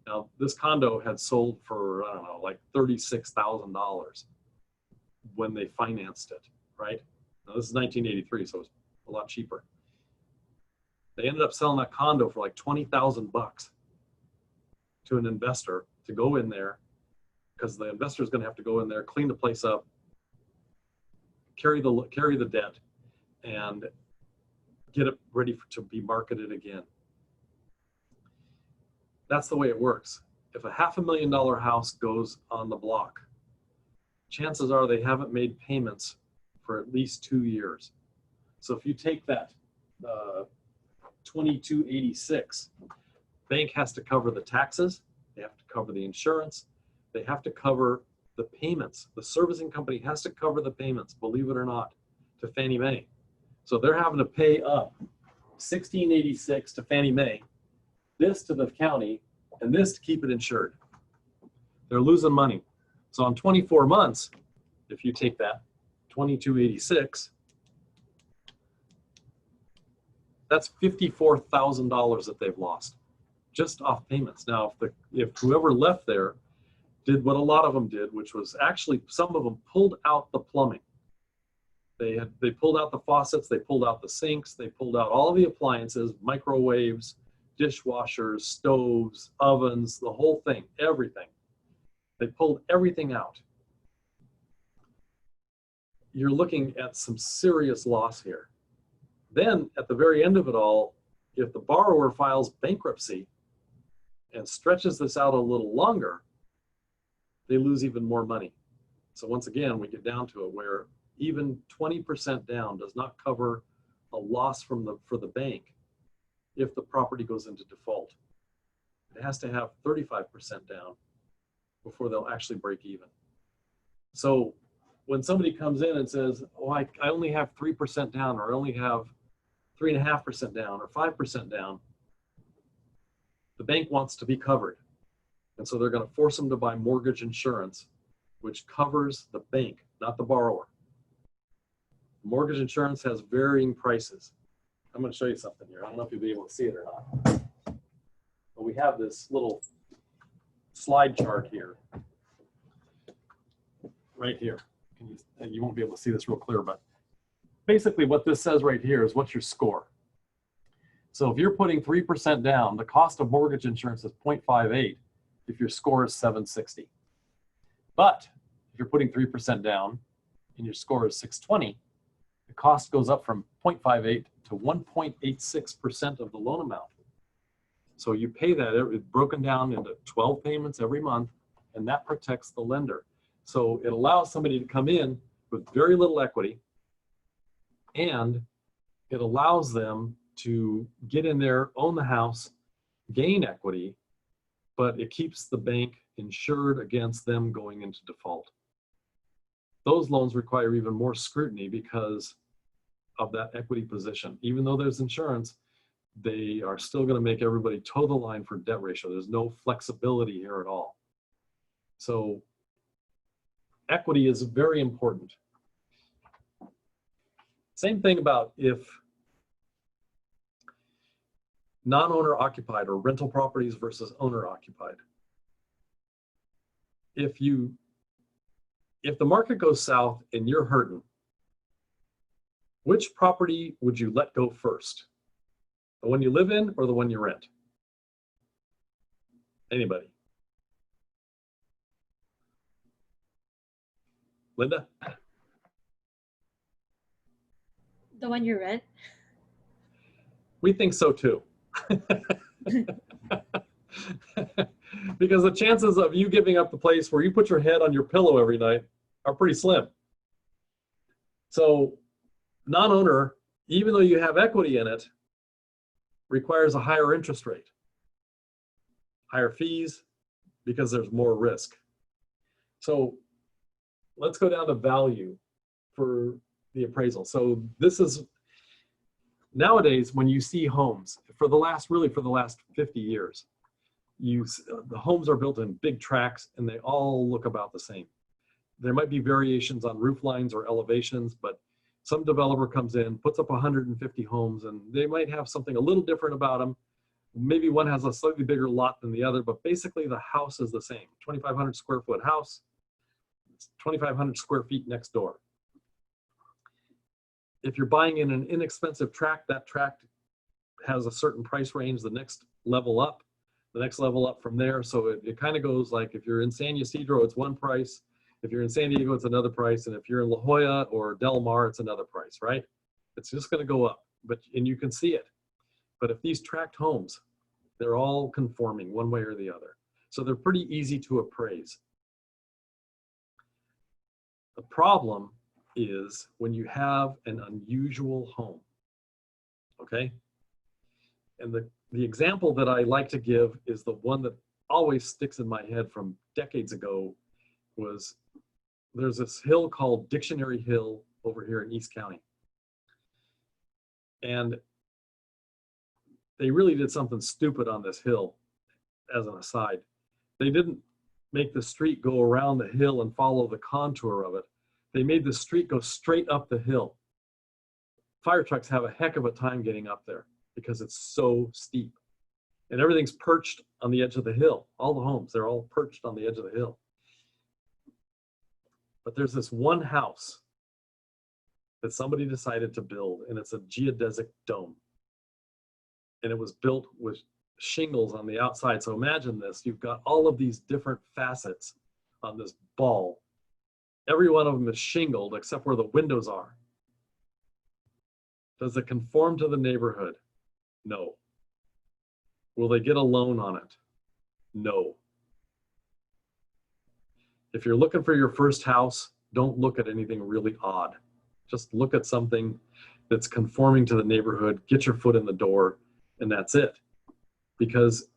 Now, this condo had sold for, I don't know, like $36,000 when they financed it, right? Now, this is 1983, so it was a lot cheaper. They ended up selling that condo for like $20,000 to an investor to go in there, because the investor is going to have to go in there, clean the place up, carry the debt, and get it ready to be marketed again. That's the way it works. If a $500,000 house goes on the block, chances are they haven't made payments for at least 2 years. So if you take that 2286, bank has to cover the taxes, they have to cover the insurance, they have to cover the payments. The servicing company has to cover the payments, believe it or not, to Fannie Mae. So they're having to pay up $1,686 to Fannie Mae, this to the county, and this to keep it insured. They're losing money. So on 24 months, if you take that, 2286, that's $54,000 that they've lost just off payments. Now, if whoever left there did what a lot of them did, which was actually some of them pulled out the plumbing. They pulled out the faucets, they pulled out the sinks, they pulled out all the appliances, microwaves, dishwashers, stoves, ovens, the whole thing, everything. They pulled everything out. You're looking at some serious loss here. Then at the very end of it all, if the borrower files bankruptcy and stretches this out a little longer, they lose even more money. So once again, we get down to it where even 20% down does not cover a loss for the bank if the property goes into default. It has to have 35% down before they'll actually break even. So when somebody comes in and says, oh, I only have 3% down, or I only have 3.5% down, or 5% down, the bank wants to be covered. And so they're going to force them to buy mortgage insurance, which covers the bank, not the borrower. Mortgage insurance has varying prices. I'm going to show you something here. I don't know if you'll be able to see it or not. But we have this little slide chart here, right here. You won't be able to see this real clear, but basically what this says right here is what's your score. So if you're putting 3% down, the cost of mortgage insurance is 0.58 if your score is 760. But if you're putting 3% down and your score is 620, the cost goes up from 0.58 to 1.86% of the loan amount. So you pay that, it's broken down into 12 payments every month, and that protects the lender. So it allows somebody to come in with very little equity, and it allows them to get in there, own the house, gain equity, but it keeps the bank insured against them going into default. those loans require even more scrutiny because of that equity position. Even though there's insurance, they are still going to make everybody toe the line for debt ratio. There's no flexibility here at all. So equity is very important. Same thing about if non-owner occupied or rental properties versus owner occupied. If the market goes south and you're hurting, which property would you let go first? The one you live in or the one you rent? Anybody? Linda? The one you rent? We think so too. Because the chances of you giving up the place where you put your head on your pillow every night are pretty slim. So non-owner, even though you have equity in it, requires a higher interest rate, higher fees, because there's more risk. So let's go down to value for the appraisal. So this is, nowadays, when you see homes, for the last 50 years, the homes are built in big tracts and they all look about the same. There might be variations on roof lines or elevations, but some developer comes in, puts up 150 homes, and they might have something a little different about them. Maybe one has a slightly bigger lot than the other, but basically the house is the same. 2,500 square foot house, 2,500 square feet next door. If you're buying in an inexpensive tract, that tract has a certain price range, the next level up from there. So it kind of goes like, if you're in San Ysidro, it's one price. If you're in San Diego, it's another price. And if you're in La Jolla or Del Mar, it's another price, right? It's just going to go up, and you can see it. But if these tract homes, they're all conforming one way or the other. So they're pretty easy to appraise. The problem is when you have an unusual home, okay? And the example that I like to give is the one that always sticks in my head from decades ago. Was there's this hill called Dictionary Hill over here in East County. And they really did something stupid on this hill, as an aside. They didn't make the street go around the hill and follow the contour of it. They made the street go straight up the hill. Fire trucks have a heck of a time getting up there because it's so steep. And everything's perched on the edge of the hill. All the homes, they're all perched on the edge of the hill. But there's this one house that somebody decided to build, and it's a geodesic dome. And it was built with shingles on the outside. So imagine this, you've got all of these different facets on this ball. Every one of them is shingled except where the windows are. Does it conform to the neighborhood? No. Will they get a loan on it? No. If you're looking for your first house, don't look at anything really odd. Just look at something that's conforming to the neighborhood, get your foot in the door, and that's it. Because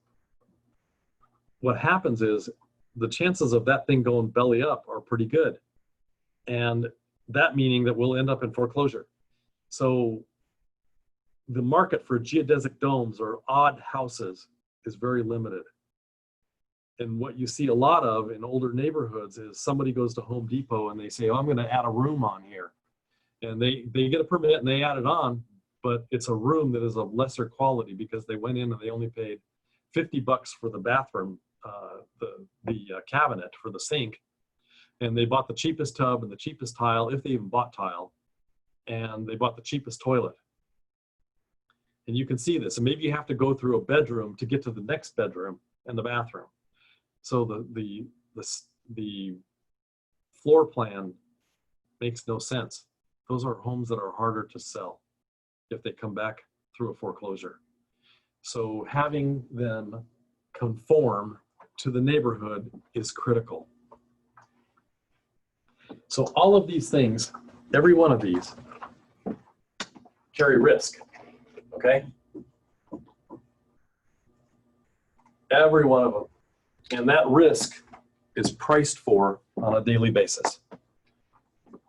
what happens is the chances of that thing going belly up are pretty good. And that meaning that we'll end up in foreclosure. So the market for geodesic domes or odd houses is very limited. And what you see a lot of in older neighborhoods is somebody goes to Home Depot and they say, oh, I'm going to add a room on here. And they get a permit and they add it on, but it's a room that is of lesser quality because they went in and they only paid $50 for the bathroom, the cabinet for the sink. And they bought the cheapest tub and the cheapest tile, if they even bought tile. And they bought the cheapest toilet. And you can see this. And maybe you have to go through a bedroom to get to the next bedroom and the bathroom. So the floor plan makes no sense. Those are homes that are harder to sell if they come back through a foreclosure. So having them conform to the neighborhood is critical. So all of these things, every one of these, carry risk, okay? Every one of them. And that risk is priced for on a daily basis.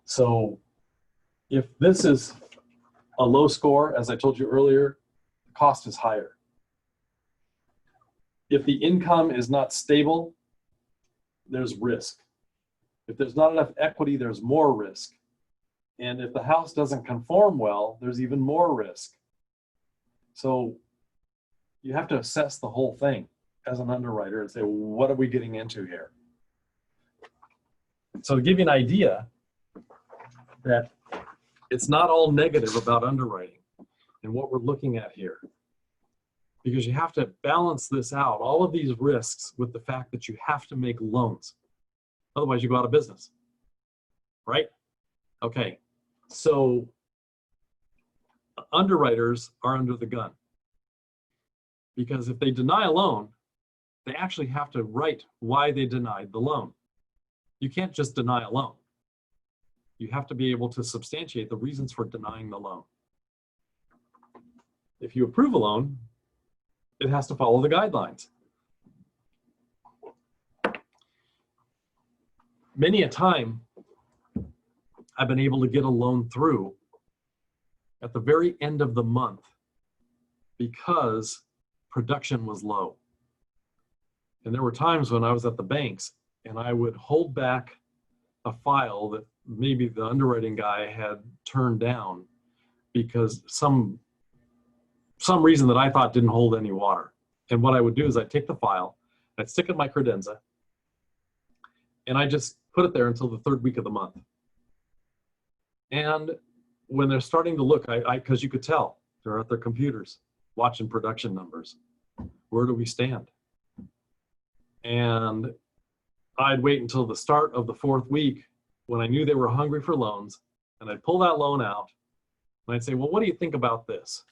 So if this is a low score, as I told you earlier, the cost is higher. If the income is not stable, there's risk. If there's not enough equity, there's more risk. And if the house doesn't conform well, there's even more risk. So you have to assess the whole thing as an underwriter and say, well, what are we getting into here? So to give you an idea that it's not all negative about underwriting and what we're looking at here, because you have to balance this out, all of these risks, with the fact that you have to make loans. Otherwise you go out of business, right? Okay, so underwriters are under the gun, because if they deny a loan, they actually have to write why they denied the loan. You can't just deny a loan. You have to be able to substantiate the reasons for denying the loan. If you approve a loan, it has to follow the guidelines. Many a time, I've been able to get a loan through at the very end of the month because production was low. And there were times when I was at the banks and I would hold back a file that maybe the underwriting guy had turned down because some reason that I thought didn't hold any water. And what I would do is I'd take the file, I'd stick it in my credenza, and I just put it there until the third week of the month. And when they're starting to look, because you could tell, they're at their computers watching production numbers. Where do we stand? And I'd wait until the start of the fourth week when I knew they were hungry for loans, and I'd pull that loan out, and I'd say, well, what do you think about this?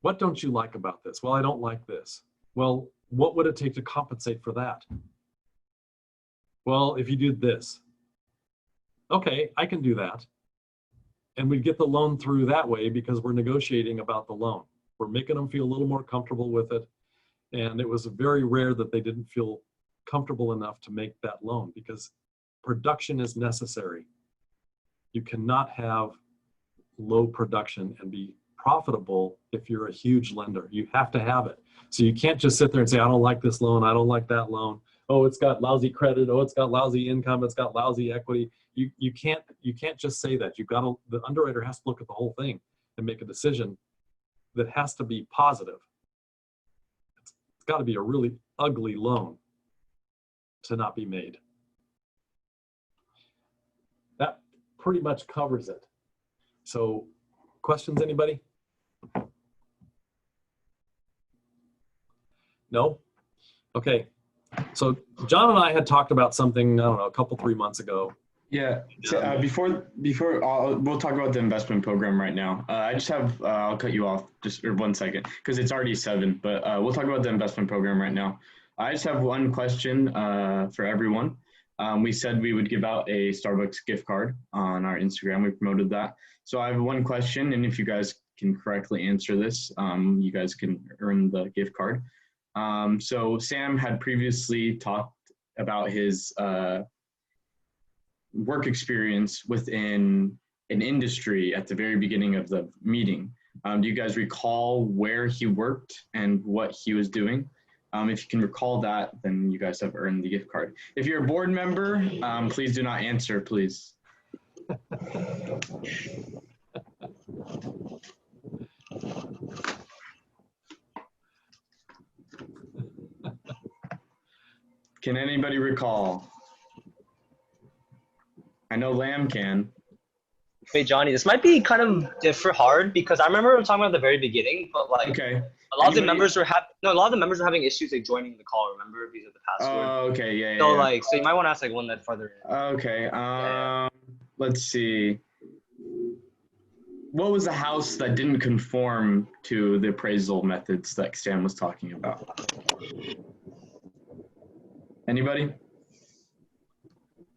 What don't you like about this? Well, I don't like this. Well, what would it take to compensate for that? Well, if you did this. Okay, I can do that. And we'd get the loan through that way because we're negotiating about the loan. We're making them feel a little more comfortable with it. And it was very rare that they didn't feel comfortable enough to make that loan, because production is necessary. You cannot have low production and be profitable if you're a huge lender. You have to have it. So you can't just sit there and say, I don't like this loan, I don't like that loan. Oh, it's got lousy credit. Oh, it's got lousy income. It's got lousy equity. You can't just say that. The underwriter has to look at the whole thing and make a decision that has to be positive. It's got to be a really ugly loan to not be made. That pretty much covers it. So, questions, anybody? No? Okay. So John and I had talked about something, I don't know, a couple, 3 months ago. Yeah. So, before we'll talk about the investment program right now. I just have I'll cut you off just for 1 second because it's already 7. But we'll talk about the investment program right now. I just have one question for everyone. We said we would give out a Starbucks gift card on our Instagram. We promoted that. So I have one question, and if you guys can correctly answer this, you guys can earn the gift card. So Sam had previously talked about his work experience within an industry at the very beginning of the meeting. Do you guys recall where he worked and what he was doing? If you can recall that, then you guys have earned the gift card. If you're a board member, please do not answer, please. Can anybody recall? I know Lamb can. Wait, Johnny, this might be kind of hard because I remember talking about at the very beginning, but like Okay. a lot of the members were having issues like joining the call. Remember, because of the password. Oh, okay, yeah. So yeah. so you might want to ask like one that further in. Okay. Let's see. What was the house that didn't conform to the appraisal methods that Sam was talking about? Anybody?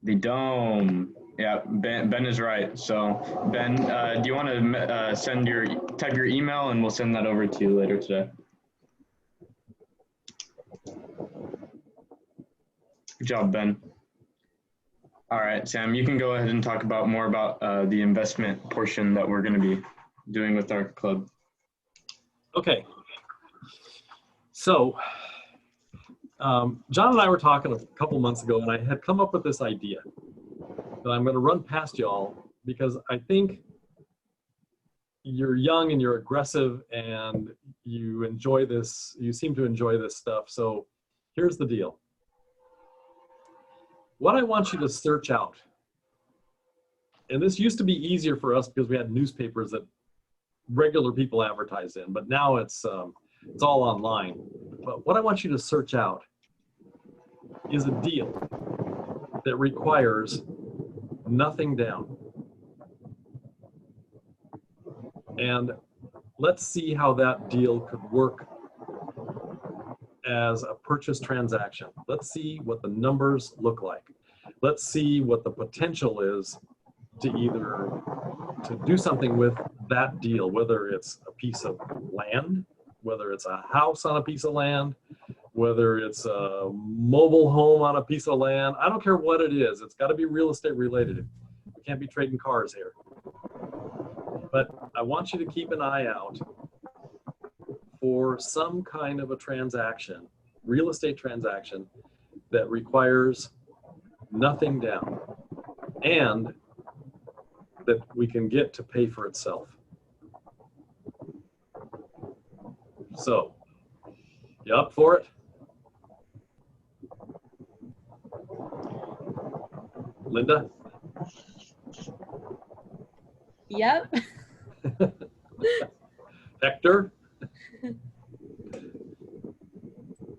The dome. Yeah, Ben is right. So Ben, do you want to type your email and we'll send that over to you later today. Good job, Ben. All right, Sam, you can go ahead and talk about more about the investment portion that we're going to be doing with our club. Okay. So, John and I were talking a couple months ago, and I had come up with this idea that I'm going to run past y'all because I think you're young and you're aggressive and you enjoy this. You seem to enjoy this stuff. So here's the deal. What I want you to search out, and this used to be easier for us because we had newspapers that regular people advertised in, but now it's all online. But what I want you to search out is a deal that requires nothing down. And let's see how that deal could work as a purchase transaction. Let's see what the numbers look like. Let's see what the potential is to either to do something with that deal, whether it's a piece of land, whether it's a house on a piece of land, whether it's a mobile home on a piece of land. I don't care what it is. It's got to be real estate related. We can't be trading cars here. But I want you to keep an eye out for some kind of a transaction, real estate transaction, that requires nothing down and that we can get to pay for itself. So, you up for it? Linda? Yep. Hector?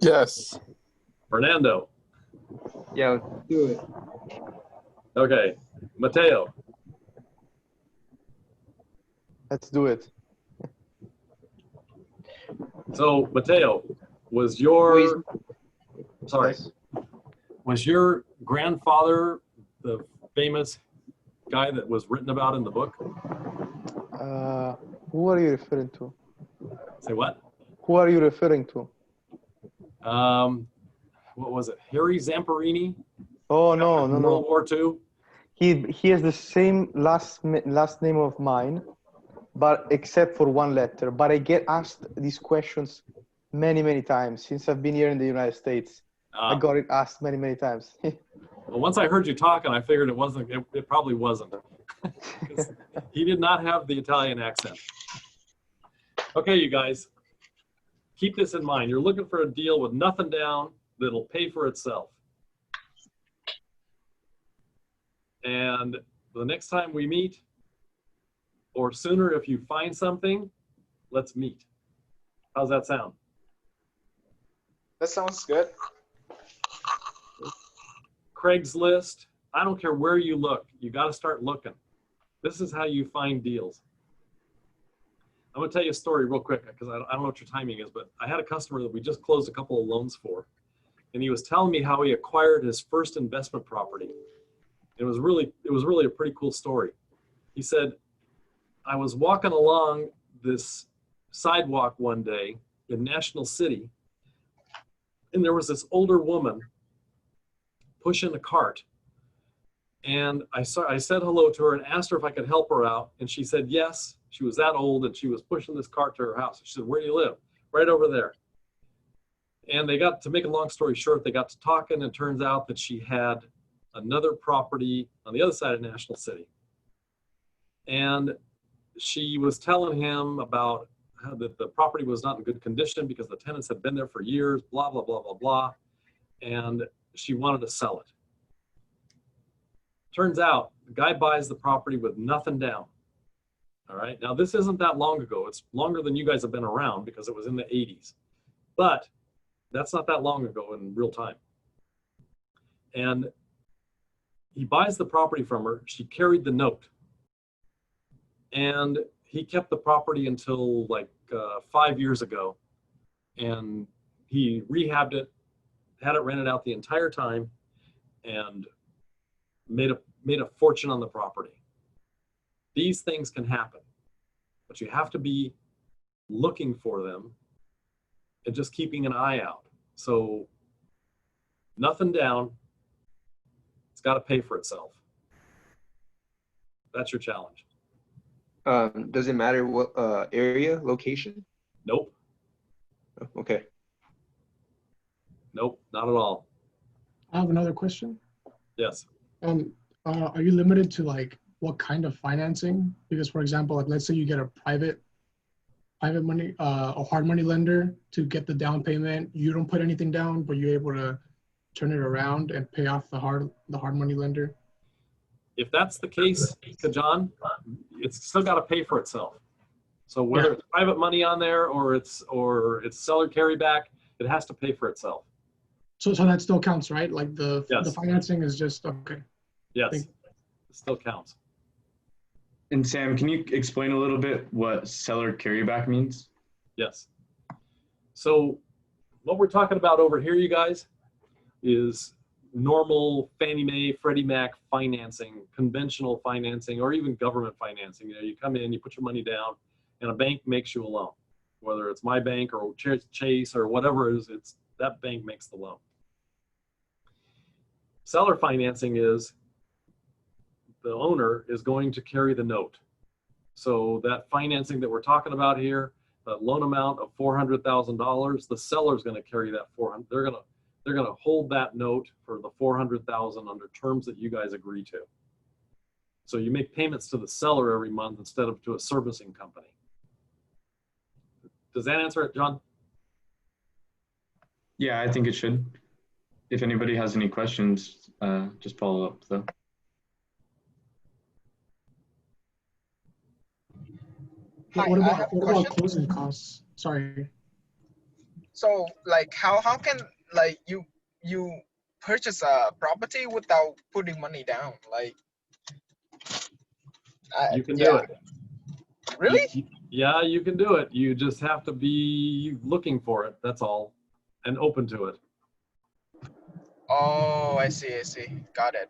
Yes. Fernando? Yeah, let's do it. Okay. Mateo? Let's do it. So, Mateo, was your, sorry, Yes. was your grandfather the famous guy that was written about in the book? Who are you referring to? Say what? Who are you referring to? What was it? Harry Zamperini? Oh, no, no, World no. War II? He has the same last name of mine, but except for one letter. But I get asked these questions many times since I've been here in the United States. I got it asked many times. Well, once I heard you talking, I figured it wasn't. It probably wasn't. 'Cause he did not have the Italian accent. Okay, you guys, keep this in mind. You're looking for a deal with nothing down that'll pay for itself. And the next time we meet, or sooner if you find something, let's meet. How's that sound? That sounds good. Craigslist, I don't care where you look, you got to start looking. This is how you find deals. I'm going to tell you a story real quick because I don't know what your timing is, but I had a customer that we just closed a couple of loans for, and he was telling me how he acquired his first investment property. It was really a pretty cool story. He said, I was walking along this sidewalk one day in National City, and there was this older woman pushing a cart. And I said hello to her and asked her if I could help her out. And she said yes. She was that old and she was pushing this cart to her house. She said, where do you live? Right over there. And they got, to make a long story short, they got to talking, and it turns out that she had another property on the other side of National City. And she was telling him about how that the property was not in good condition because the tenants had been there for years, blah, blah, blah, blah, blah. And she wanted to sell it. Turns out the guy buys the property with nothing down. All right. Now, this isn't that long ago. It's longer than you guys have been around because it was in the 80s. But that's not that long ago in real time. And he buys the property from her. She carried the note. And he kept the property until like 5 years ago. And he rehabbed it, had it rented out the entire time, and made a fortune on the property. These things can happen, but you have to be looking for them and just keeping an eye out. So nothing down. It's got to pay for itself. That's your challenge. Does it matter what area, location? Nope. Oh, okay. Nope, not at all. I have another question. Yes. Are you limited to like what kind of financing? Because for example, like let's say you get a private money, a hard money lender to get the down payment. You don't put anything down, but you're able to turn it around and pay off the hard money lender. If that's the case, John, it's still got to pay for itself. So whether it's private money on there or it's seller carryback, it has to pay for itself. So that still counts, right? Like the Yes. financing is just okay. Yes, it still counts. And Sam, can you explain a little bit what seller carryback means? Yes. So what we're talking about over here, you guys, is normal Fannie Mae, Freddie Mac financing, conventional financing, or even government financing. You know, you come in, you put your money down, and a bank makes you a loan. Whether it's my bank or Chase or whatever it is, it's that bank makes the loan. Seller financing is the owner is going to carry the note. So that financing that we're talking about here, that loan amount of $400,000, the seller's going to carry that $400,000. They're going to hold that note for the $400,000 under terms that you guys agree to. So you make payments to the seller every month instead of to a servicing company. Does that answer it, John? Yeah, I think it should. If anybody has any questions, just follow up though. Hi, What I have a about question. closing costs? Sorry. So like how can like you purchase a property without putting money down? Like You can yeah. do it. Really? Yeah, you can do it. You just have to be looking for it. That's all, and open to it. Oh, I see. Got it.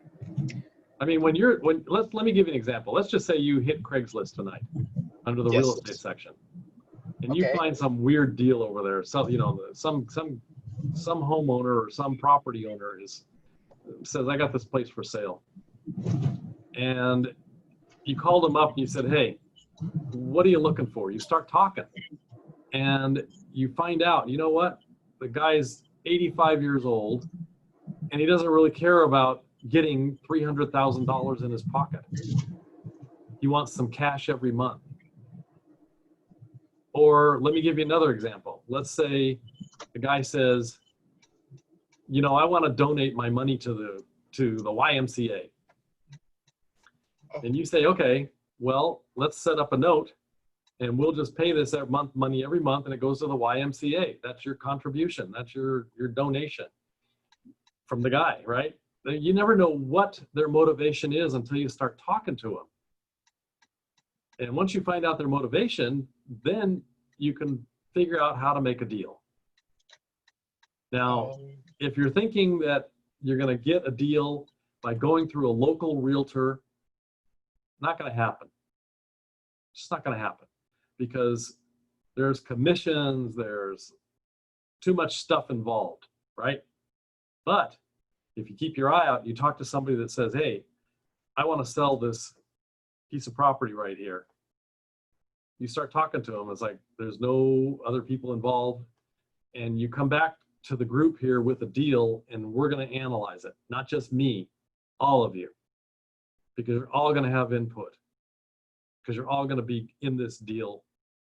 I mean, let me give you an example. Let's just say you hit Craigslist tonight under the real Yes. estate section, and you Okay. find some weird deal over there. So you know, some homeowner or some property owner says, "I got this place for sale," and you called them up and you said, "Hey, what are you looking for?" You start talking, and you find out, you know what? The guy's 85 years old, and he doesn't really care about getting $300,000 in his pocket. He wants some cash every month. Or let me give you another example. Let's say the guy says, you know, I want to donate my money to the YMCA. And you say, okay, well, let's set up a note and we'll just pay this money every month, and it goes to the YMCA. That's your contribution. That's your donation from the guy, right? You never know what their motivation is until you start talking to them. And once you find out their motivation, then you can figure out how to make a deal. Now, if you're thinking that you're going to get a deal by going through a local realtor, not going to happen. It's just not going to happen, because there's commissions, there's too much stuff involved, right? But if you keep your eye out, you talk to somebody that says, hey, I want to sell this piece of property right here. You start talking to them. It's like there's no other people involved. And you come back to the group here with a deal, and we're going to analyze it. Not just me, all of you. Because you're all going to have input. Because you're all going to be in this deal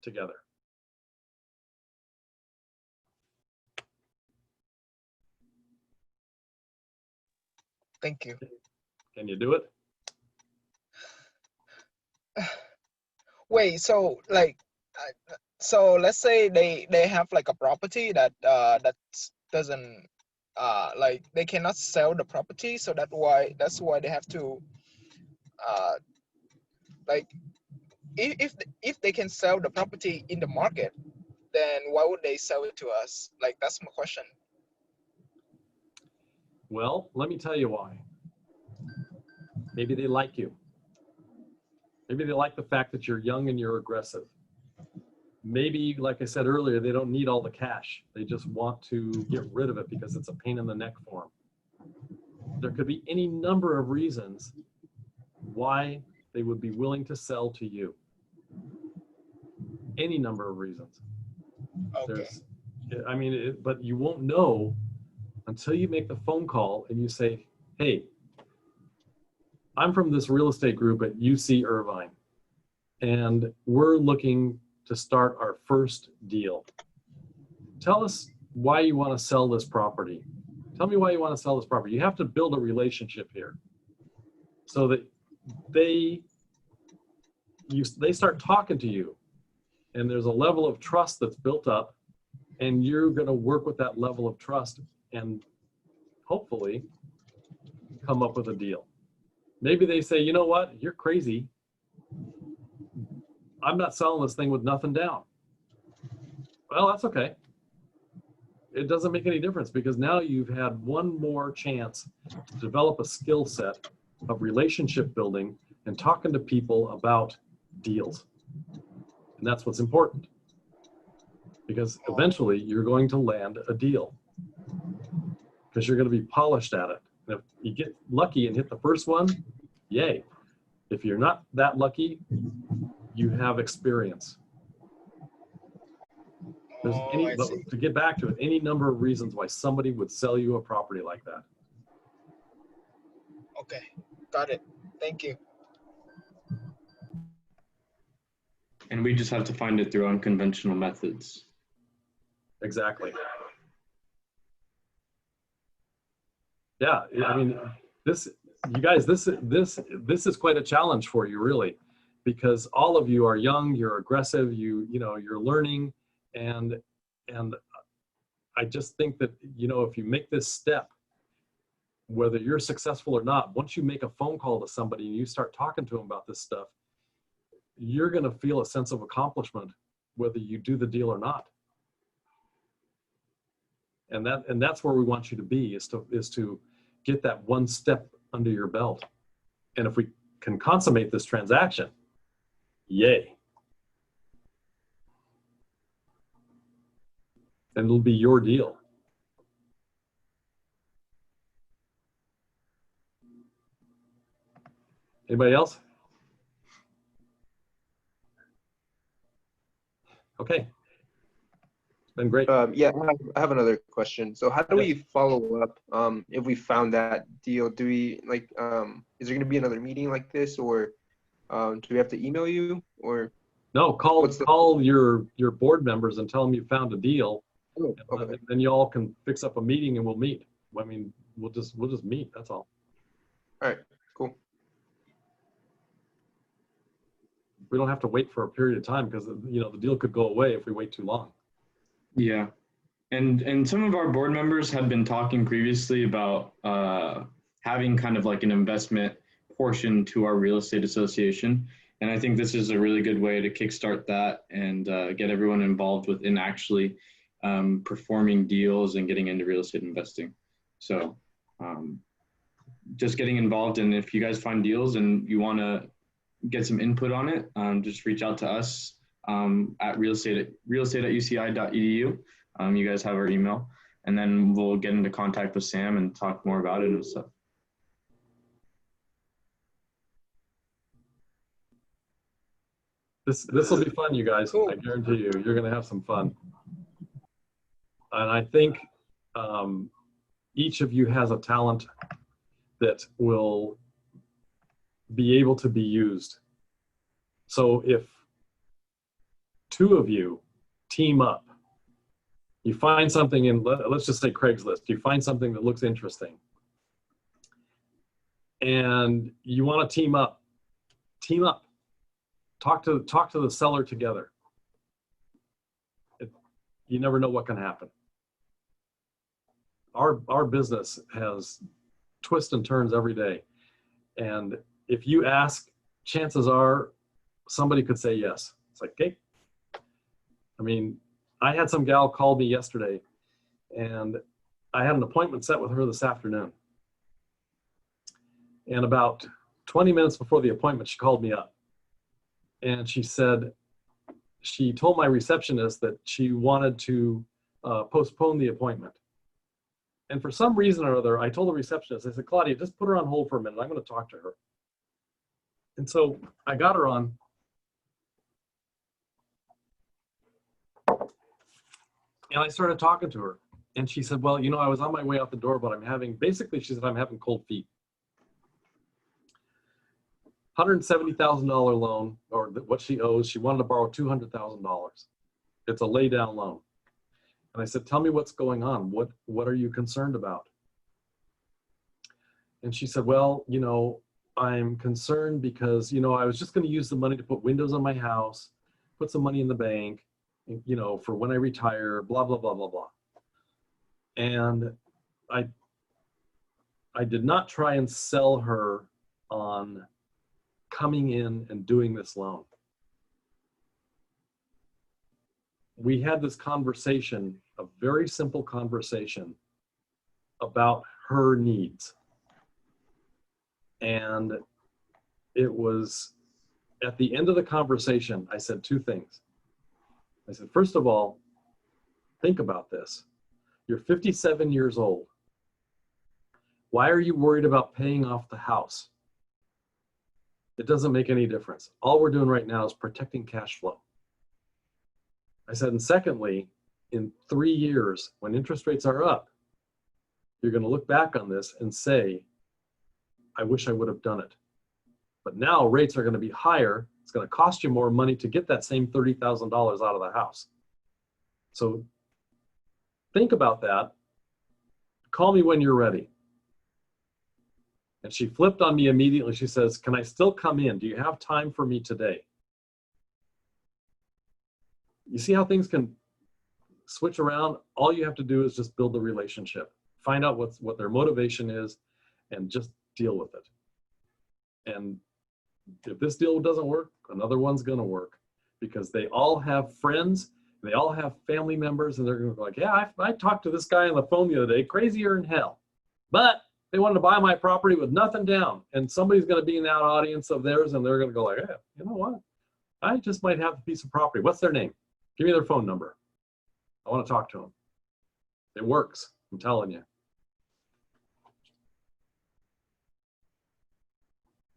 together. Thank you. Can you do it? Wait, so like, so let's say they have like a property that doesn't like they cannot sell the property, so that's why they have to like if they can sell the property in the market, then why would they sell it to us? Like that's my question. Well, let me tell you why. Maybe they like you. Maybe they like the fact that you're young and you're aggressive. Maybe, like I said earlier, they don't need all the cash. They just want to get rid of it because it's a pain in the neck for them. There could be any number of reasons why they would be willing to sell to you. Any number of reasons. Okay. I mean, but you won't know until you make the phone call and you say, hey, I'm from this real estate group at UC Irvine, and we're looking to start our first deal. Tell us why you want to sell this property. Tell me why you want to sell this property. You have to build a relationship here so that they start talking to you, and there's a level of trust that's built up, and you're going to work with that level of trust and hopefully come up with a deal. Maybe they say, you know what, you're crazy. I'm not selling this thing with nothing down. Well, that's okay. It doesn't make any difference because now you've had one more chance to develop a skill set of relationship building and talking to people about deals. And that's what's important, because eventually you're going to land a deal because you're going to be polished at it. And if you get lucky and hit the first one, yay. If you're not that lucky, you have experience. There's to get back to it, any number of reasons why somebody would sell you a property like that. Okay, got it. Thank you. And we just have to find it through unconventional methods. Exactly. Yeah, I mean, you guys, this is quite a challenge for you, really, because all of you are young, you're aggressive, you're learning, and I just think that, if you make this step, whether you're successful or not, once you make a phone call to somebody and you start talking to them about this stuff, you're going to feel a sense of accomplishment, whether you do the deal or not. And that's where we want you to be, is to get that one step under your belt. And if we can consummate this transaction, yay. And it'll be your deal. Anybody else? Okay. It's been great. Yeah, I have another question. So how do we follow up if we found that deal? Do we is there going to be another meeting like this, or do we have to email you, or? No, call your board members and tell them you found a deal. Oh, okay. And then you all can fix up a meeting and we'll meet. I mean, we'll just meet. That's all. All right, cool. We don't have to wait for a period of time because the deal could go away if we wait too long. Yeah, and some of our board members had been talking previously about having kind of like an investment portion to our real estate association. And I think this is a really good way to kickstart that and get everyone involved within actually performing deals and getting into real estate investing. So just getting involved, and if you guys find deals and you want to get some input on it, just reach out to us at realestate@uci.edu. You guys have our email, and then we'll get into contact with Sam and talk more about it and stuff. This will be fun, you guys. Cool. I guarantee you, you're going to have some fun. And I think each of you has a talent that will be able to be used. So if two of you team up, you find something in, let's just say Craigslist, you find something that looks interesting, and you want to team up. Talk to the seller together. You never know what can happen. Our business has twists and turns every day. And if you ask, chances are somebody could say yes. It's like, okay. I mean, I had some gal call me yesterday, and I had an appointment set with her this afternoon. And about 20 minutes before the appointment, she called me up. And she said, she told my receptionist that she wanted to postpone the appointment. And for some reason or other, I told the receptionist, I said, Claudia, just put her on hold for a minute. I'm going to talk to her. And so I got her on. And I started talking to her. And she said, well, you know, I was on my way out the door, but I'm having, basically, she said, I'm having cold feet. $170,000 loan, or what she owes. She wanted to borrow $200,000. It's a lay down loan. And I said, tell me what's going on. What are you concerned about? And she said, well, you know, I'm concerned because, you know, I was just going to use the money to put windows on my house, put some money in the bank, you know, for when I retire, blah, blah, blah, blah, blah. And I did not try and sell her on coming in and doing this loan. We had this conversation, a very simple conversation about her needs. And it was at the end of the conversation, I said two things. I said, first of all, think about this. You're 57 years old. Why are you worried about paying off the house? It doesn't make any difference. All we're doing right now is protecting cash flow. I said, and secondly, in 3 years, when interest rates are up, you're going to look back on this and say, I wish I would have done it. But now rates are going to be higher. It's going to cost you more money to get that same $30,000 out of the house. So think about that. Call me when you're ready. And she flipped on me immediately. She says, can I still come in? Do you have time for me today? You see how things can switch around? All you have to do is just build the relationship. Find out what their motivation is and just deal with it. And if this deal doesn't work, another one's going to work, because they all have friends, they all have family members, and they're going to go like, yeah, I talked to this guy on the phone the other day, crazier than hell. But they wanted to buy my property with nothing down. And somebody's going to be in that audience of theirs, and they're going to go like, hey, you know what? I just might have a piece of property. What's their name? Give me their phone number. I want to talk to them. It works. I'm telling you.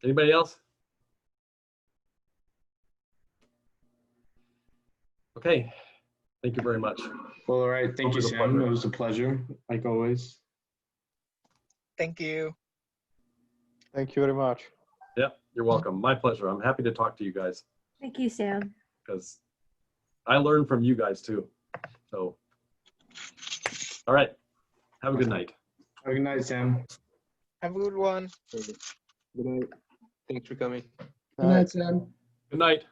Anybody else? Okay. Thank you very much. Well, all right. Thank you, Always a Sam. pleasure. It was a pleasure, like always. Thank you. Thank you very much. Yep, you're welcome. My pleasure. I'm happy to talk to you guys Thank you, Sam. because I learn from you guys too. So, all right. Have a good night. Have a good night, Sam. Have a good one. Good night. Thanks for coming. Good night, Sam. Good night.